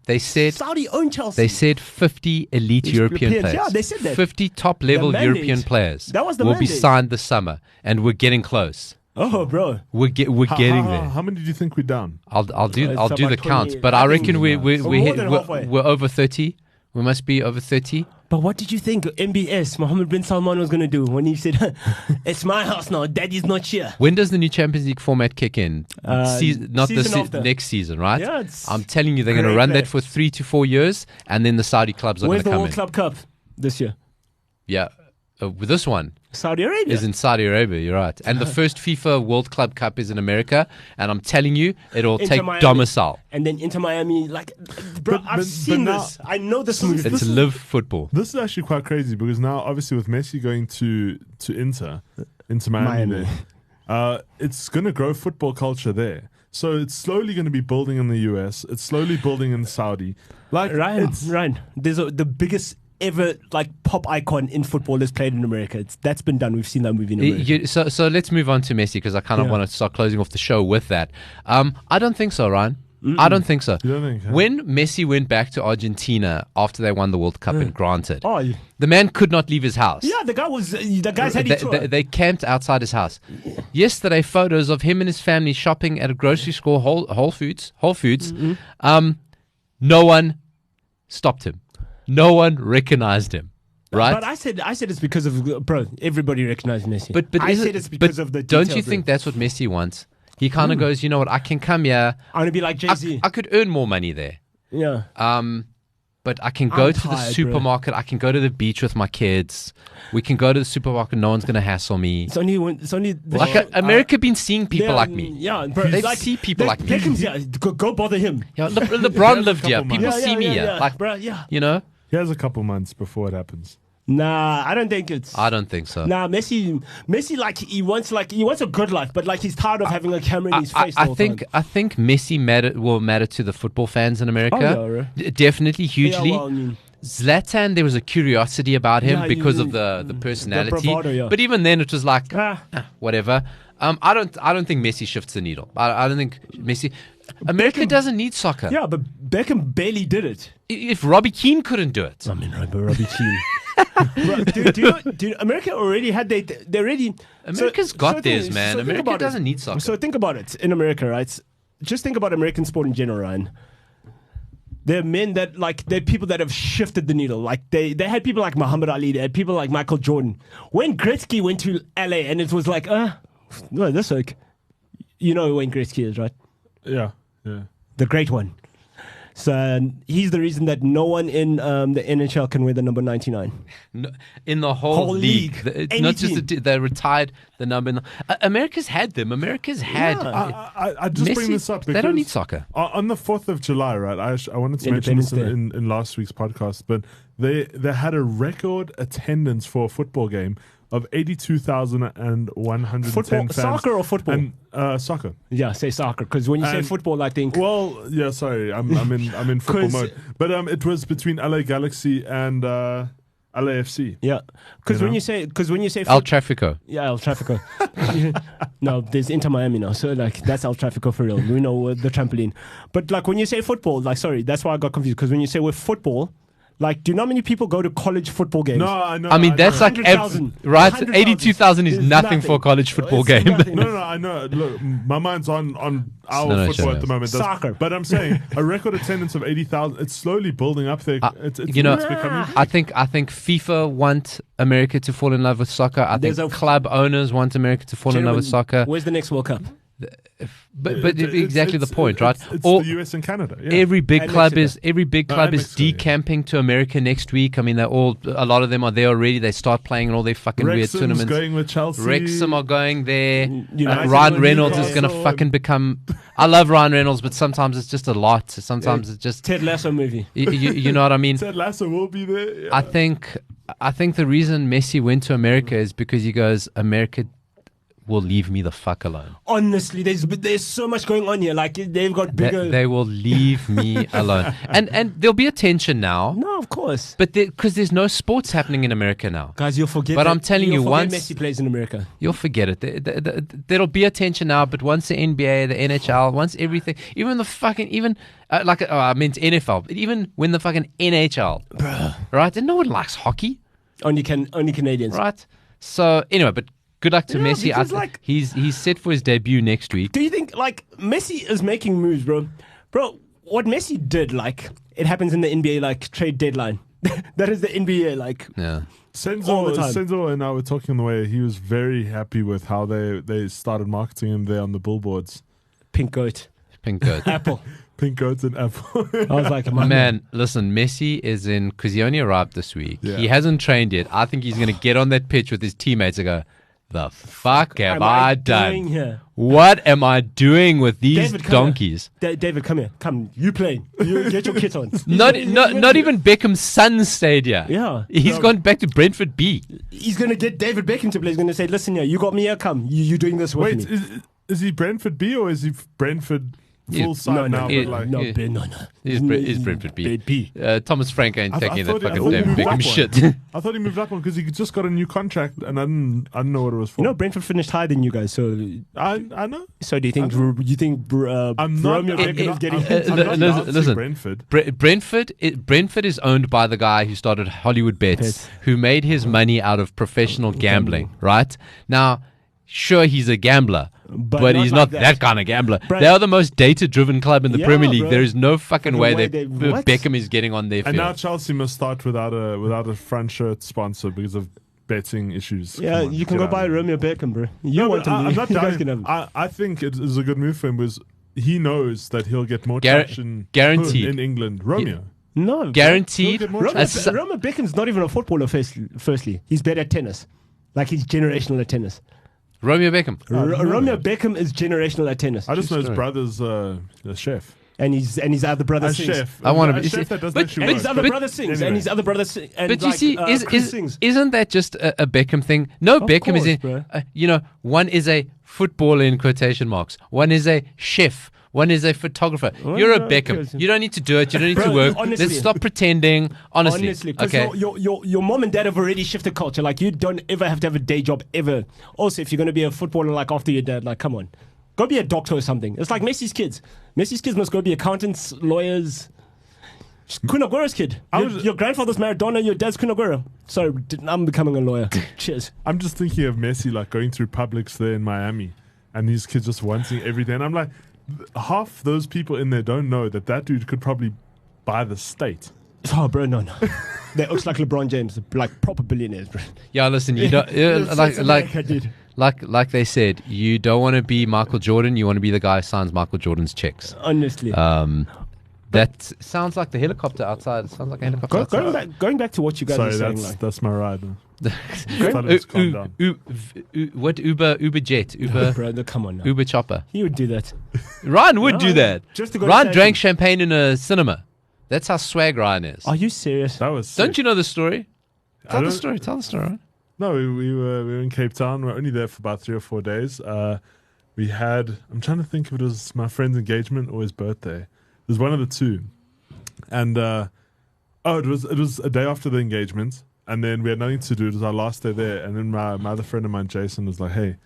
They said Saudi own Chelsea. They said 50 elite European Europeans, players. yeah, they said that. 50 top level The mandate. European players That was the will be mandate. signed this summer, and we're getting close. Oh, bro. We're getting there. How many do you think we're down? I'll do It's the about count, 20. but I I think reckon we're more than halfway. we're over 30. We must be over 30. But what did you think MBS, Mohammed bin Salman, was going to do when he said, "It's my house now, daddy's not here"? When does the new Champions League format kick in? Not season this after. next season, right? Yeah, it's I'm telling you, they're going to great run play. that for 3 to 4 years, and then the Saudi clubs are going Where's to the come World in. Club Cup this year? Yeah, with this one Saudi Arabia. is in Saudi Arabia. You're right, and the first FIFA World Club Cup is in America, and I'm telling you, it'll Inter take Miami. domicile. And then Inter Miami, like, bro, But- I've but seen now- this. I know this So movie. this It's is- live football. This is actually quite crazy because now, obviously, with Messi going to Inter Miami, there, it's going to grow football culture there. So it's slowly going to be building in the US. It's slowly building in Saudi. Like Ryan, there's the biggest ever like pop icon in football is played in America. That's been done. We've seen that movie in America. So let's move on to Messi because I kind of Yeah. want to start closing off the show with that. I don't think so, Ryan. I don't think so. You don't think, huh? When Messi went back to Argentina after they won the World Cup, and granted, Oh, the man could not leave his house. yeah, the guy's had his tour. They camped outside his house. Yesterday, photos of him and his family shopping at a grocery store, Whole Foods. No one stopped him. No one recognized him. Right? But I said it's because of, bro, everybody recognized Messi. But I is said it- it's because but of the don't detail, you bro. think that's what Messi wants? He kind of goes, you know what? I can come here. I want to be like Jay-Z. I could earn more money there. Yeah. But I can go I'm to the tired, supermarket. I can go to the beach with my kids. We can go to the supermarket. No one's going to hassle me. It's only the Like America been seeing people like me. Yeah, bro. They like, see people like me. Beckham's here. Go bother him. Yeah, LeBron lived here. couple People months. see me here. Like, bro, yeah. you know, He has a couple months before it happens. Nah, I don't think it's. I don't think so. Nah, Messi, he wants a good life, but like he's tired of having a camera in his face. the I whole think time. Messi will matter to the football fans in America. Oh, yeah, right. Definitely, hugely. Yeah, well, I mean, Zlatan, there was a curiosity about him Yeah, because you- of the personality. bravado, yeah. But even then, it was like Ah. whatever. I don't think Messi shifts the needle. I don't think Messi. America doesn't need soccer. yeah, but Beckham barely did it. If Robbie Keane couldn't do it, I mean, Robbie Keane. Bro, dude, America already had they already. America's got theirs, think- man. think America about it. doesn't need soccer. So think about it in America, right? Just think about American sport in general, Ryan. There are men they're people that have shifted the needle. Like they had people like Muhammad Ali, they had people like Michael Jordan. When Gretzky went to LA and it was like, no, this like, you know who Wayne Gretzky is, right? Yeah. The great one. So he's the reason that no one in the NHL can wear the number 99. No, in the whole league. Any Not just team. they retired the number. America's had them. America's had. I just bring Messi, this up because they don't need soccer. On the 4th of July, right? I wanted to mention this Independence in last week's podcast, but they had a record attendance for a football game of 82,110 Football, fans. soccer or football? And soccer. Yeah, say soccer, because when you say And- football, I think Well, yeah, sorry, I'm in football 'Cause- mode. But it was between LA Galaxy and LAFC. yeah, because You when know? you say El Trafico. yeah, El Trafico. No, there's Inter Miami now, so like that's El Trafico for real. We know the trampoline, but like when you say football, like sorry, that's why I got confused. Because when you say with football, like do you know how many people go to college football games? No, I know. I mean, that's like 100,000. right. 100,000 82,000 is is nothing for a college football It's game. nothing. No, I know. Look, my mind's on our No, football sure. at the moment. Soccer. But I'm saying a record attendance of 80,000. It's slowly building up there. It's you know, it's becoming. I think FIFA want America to fall in love with soccer. I think There's a- club owners want America to fall in love with Gentlemen, soccer. Where's the next World Cup? But It's- exactly the point, right? It's All- the US and Canada. Yeah. Every big And club Mexico. is And Mexico, yeah. decamping to America next week. I mean, a lot of them are there already. They start playing in all their fucking weird Wrexham's tournaments. going with Chelsea. Wrexham are going there. United Ryan going Reynolds is going to Newcastle. fucking become. I love Ryan Reynolds, but sometimes it's just a lot. Sometimes it's just Ted Lasso movie. you know what I mean. Ted Lasso will be there. Yeah. I think the reason Messi went to America is because he goes, America will leave me the fuck alone. Honestly, there's so much going on here. Like they've got bigger. They will leave me alone. And there'll be a tension now. No, of course, But because there's no sports happening in America now. guys, you'll forget. But that- I'm telling you'll you, forget once- Messi plays in America. You'll forget it. There'll be a tension now, but once the NBA, the NHL, once everything, even the fucking, I meant NFL, but even when the fucking NHL, right? And no one likes hockey, Only Canadians. right? So anyway, but good luck to Yeah, Messi. because, like- He's set for his debut next week. Do you think like Messi is making moves, bro? Bro, what Messi did, like it happens in the NBA, like trade deadline. That is the NBA, like Yeah. all the Senzo, time. Senzo and I were talking on the way. He was very happy with how they started marketing him there on the billboards. pink goat, Pink goat. Apple. Pink goats and apple. I was like, my Man, listen, Messi is in, because he only arrived this week. Yeah. He hasn't trained yet. I think he's going to get on that pitch with his teammates and go, the fuck have I doing done? here? What am I doing with these David, come donkeys? David, come here. Come, you play. You get your kit on. Not even Beckham's son stayed here. Yeah. He's gone back to Brentford B. He's gonna get David Beckham to play. He's gonna say, "Listen here, you got me here. Come, you doing this with Wait, me." is he Brentford B or is he Brentford full Yeah, side now? yeah, but like, no, yeah. no. He's Brentford B. B. Thomas Frank ain't I taking thought that he- I fucking thought he David moved Beckham up shit. one. I thought he moved up on because he just got a new contract and I didn't know what it was for. You know, Brentford finished higher than you guys. So I know. do you think? I'm not. Romeo I'm Beckham not- is getting? I'm not doubting listen. Brentford. Brentford is owned by the guy who started Hollywood Bets, Bets. who made his money out of professional gambling, right? Now, sure, he's a gambler, but not he's like not that. that kind of gambler. Bro- They are the most data-driven club in the Yeah, Premier League. bro. There is no fucking way way that they- what? Beckham is getting on their And now field. Chelsea must start without a front shirt sponsor because of betting issues. Yeah, Come on, you can get go out buy of here. Romeo Beckham, bro. You No, want but him? I'm not You guys doubting. can have him. I think it is a good move for him because he knows that he'll get more Gar- traction guaranteed. in England. Romeo. No, bro. Guaranteed. He'll get more Romeo, As- Romeo Beckham's not even a footballer. Firstly, he's better at tennis. Like he's generational at tennis. Romeo Beckham. I didn't know Romeo that. Beckham is generational at tennis, I just know his story. brother's a chef. and his other brother A sings. chef. I wanna a be- chef that doesn't but- actually And work. his other But- brother sings, anyway. and his other brother sings. And But you like, see, Chris sings. isn't that just a Beckham thing? No, Of Beckham course, is bro. one is a footballer in quotation marks. One is a chef. One is a photographer. You're a no, Beckham. okay. You don't need to do it. You don't need to Bro, work. honestly. Let's stop pretending. Honestly, because okay. your mom and dad have already shifted culture. Like you don't ever have to have a day job ever. Also, if you're going to be a footballer, like after your dad, like come on, go be a doctor or something. It's like Messi's kids. Messi's kids must go be accountants, lawyers. Kun Aguero's kid. Your grandfather's Maradona. Your dad's Kun Aguero. Sorry, I'm becoming a lawyer. Cheers. I'm just thinking of Messi like going through Publix there in Miami, and these kids just wanting every day. And I'm like, half those people in there don't know that dude could probably buy the state. Oh, bro, no. They looks like LeBron James, like proper billionaires, bro. Yeah, listen. You don't like they said. You don't want to be Michael Jordan. You want to be the guy who signs Michael Jordan's checks. Honestly. That's That sounds like the helicopter outside. It sounds like a helicopter outside. Going back to what you guys Sorry, were saying. that's my ride. Calm down. What Uber jet? Uber Brother, come on now. Uber chopper. He would do that. Ryan would do that. Just to go Ryan to drank champagne in a cinema. That's how swag Ryan is. Are you serious? That was sick. Don't you know the story? Tell the don't- story. No, we were in Cape Town. We were only there for about 3 or 4 days. We had, I'm trying to think if it was my friend's engagement or his birthday. It was one of the two. And it was a day after the engagement, and then we had nothing to do. It was our last day there, and then my other friend of mine, Jason, was like, "Hey,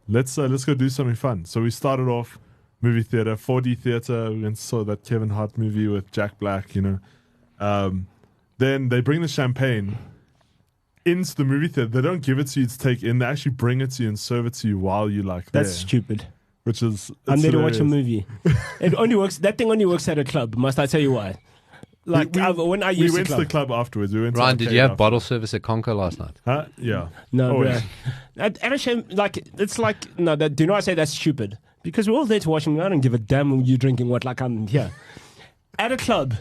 let's go do something fun." So we started off movie theater, 4D theater. We went and saw that Kevin Hart movie with Jack Black, Then they bring the champagne into the movie theater. They don't give it to you to take in. They actually bring it to you and serve it to you while you there. That's stupid. Which is I'm there to watch a hilarious. movie. It only works. That thing only works at a club. Must I tell you why? Like when I We used went to the club afterwards. We went to Ryan, did arcade you have after. bottle service at Conco last night? Huh? Yeah. No, Always. bro. At a shame, it's like no. Do not say that's stupid because we're all there to watch him. I don't give a damn when you drinking what. Like I'm here at a club.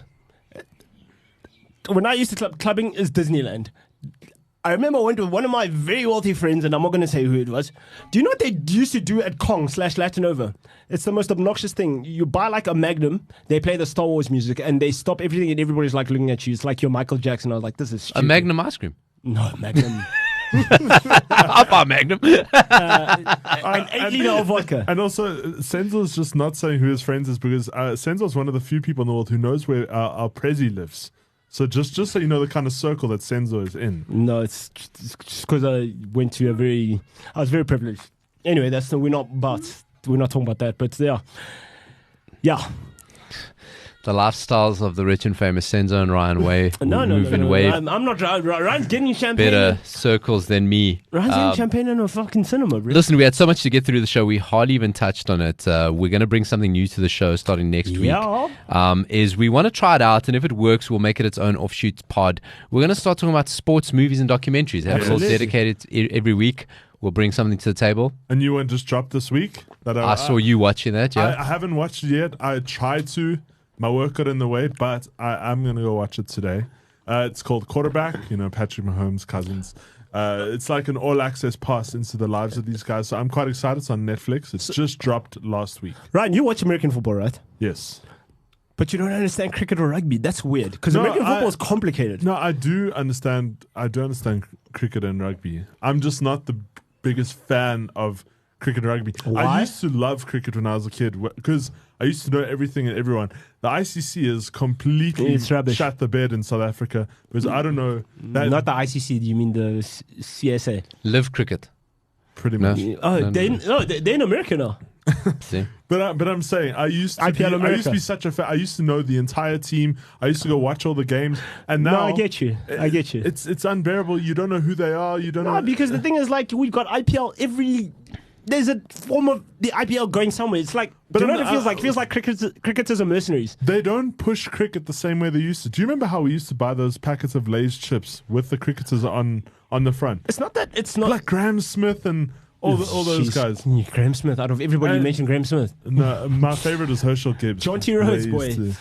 When I used to clubbing is Disneyland. I remember I went with one of my very wealthy friends, and I'm not going to say who it was. Do you know what they used to do at Kong/Latinova? It's the most obnoxious thing. You buy like a Magnum, they play the Star Wars music, and they stop everything, and everybody's like looking at you. It's like you're Michael Jackson. I was like, this is stupid. A Magnum ice cream. No, Magnum. I'll buy Magnum. An 8-liter of vodka. And also, Senzo's just not saying who his friends is because Senzo's one of the few people in the world who knows where our Prezi lives. So just so you know the kind of circle that Senzo is in. No, it's just because I was very privileged. Anyway, we're not talking about that, but yeah. The lifestyles of the rich and famous Senzo and Ryan move in way I'm not. Ryan's getting champagne. better circles than me. Ryan's getting champagne in a fucking cinema, bro. Listen, we had so much to get through the show. We hardly even touched on it. We're going to bring something new to the show starting next week. Is we want to try it out, and if it works, we'll make it its own offshoot pod. We're going to start talking about sports, movies, and documentaries. Have it all dedicated every week. We'll bring something to the table. A new one just dropped this week. That I saw you watching that, yeah? I haven't watched it yet. I tried to. My work got in the way, but I'm going to go watch it today. It's called Quarterback, Patrick Mahomes' cousins. It's like an all-access pass into the lives of these guys. So I'm quite excited. It's on Netflix. It's just dropped last week. Ryan, you watch American football, right? Yes. But you don't understand cricket or rugby. That's weird. Because American football is complicated. No, I do understand cricket and rugby. I'm just not the biggest fan of cricket and rugby. Why? I used to love cricket when I was a kid because I used to know everything and everyone. The ICC is completely shut the bed in South Africa because I don't know. Not the ICC. You mean the CSA? Live cricket. Pretty much. They're in America now. See? But I'm saying I used to be such a fan. I used to know the entire team. I used to go watch all the games, and now I get you. It's unbearable. You don't know who they are. You don't know because the thing is we've got IPL There's a form of the IPL going somewhere. It's like, do you know what it feels like? It feels like cricketers are mercenaries. They don't push cricket the same way they used to. Do you remember how we used to buy those packets of Lay's chips with the cricketers on the front? It's not that. It's not like Graham Smith and all those guys. Graham Smith. Out of everybody, you mentioned Graham Smith. No, my favorite is Herschel Gibbs. John T. Rhodes, boy.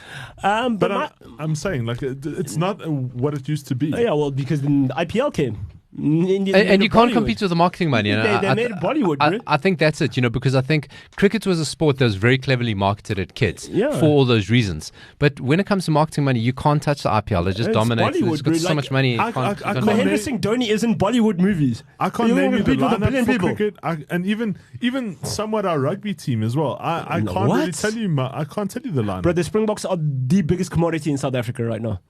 I'm saying it's not what it used to be. Yeah, well, because the IPL came. And you can't compete with the marketing money. They made Bollywood, bro. I think that's it, because I think cricket was a sport that was very cleverly marketed at kids for all those reasons. But when it comes to marketing money, you can't touch the IPL. It just dominates. It's got so much money. Mahendra Singh Dhoni is in Bollywood movies. I can't name you the lineup for cricket, and even somewhat our rugby team as well. I can't really tell you. I can't tell you the lineup. But the Springboks are the biggest commodity in South Africa right now.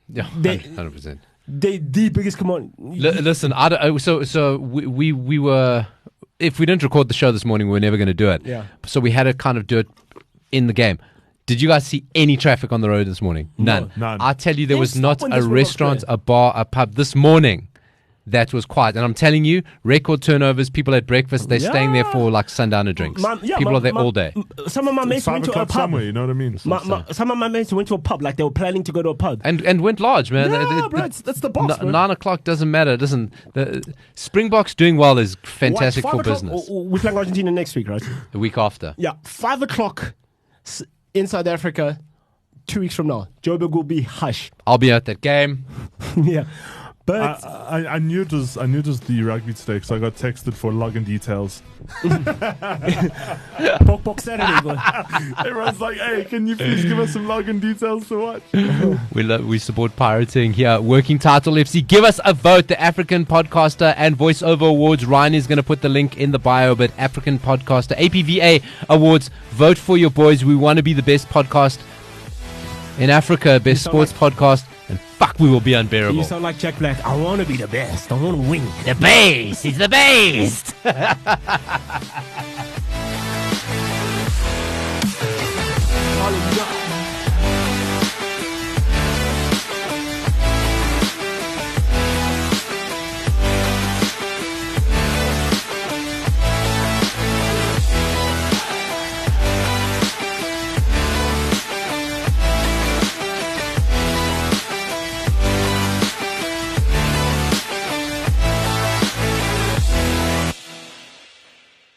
Yeah, 100%. They the biggest commodity. Listen, so we were, if we didn't record the show this morning, we were never going to do it. Yeah. So we had to kind of do it in the game. Did you guys see any traffic on the road this morning? None. None. I tell you, there was not a restaurant, a bar, a pub this morning that was quiet. And I'm telling you, record turnovers, people at breakfast, they're staying there for like sundowner drinks. People are there all day. Some of my mates went to a pub. Somewhere, you know what I mean? Some of my mates went to a pub, like they were planning to go to a pub. And went large, man. That's the boss, bro. 9 o'clock doesn't matter. The Springboks doing well is fantastic for business. We're playing Argentina next week, right? The week after. Yeah, 5 o'clock in South Africa. 2 weeks from now, Joburg will be hush. I'll be at that game. Yeah. But I knew it was the rugby today because I got texted for login details. Pok Saturday, boy. Everyone's like, "Hey, can you please give us some login details to watch?" We support pirating here. Working Title FC. Give us a vote. The African Podcaster and Voiceover Awards. Ryan is going to put the link in the bio. But African Podcaster APVA Awards. Vote for your boys. We want to be the best podcast in Africa. Best sports podcast. And fuck, we will be unbearable. You sound like Jack Black. I want to be the best. I want to win. The best. He's the best.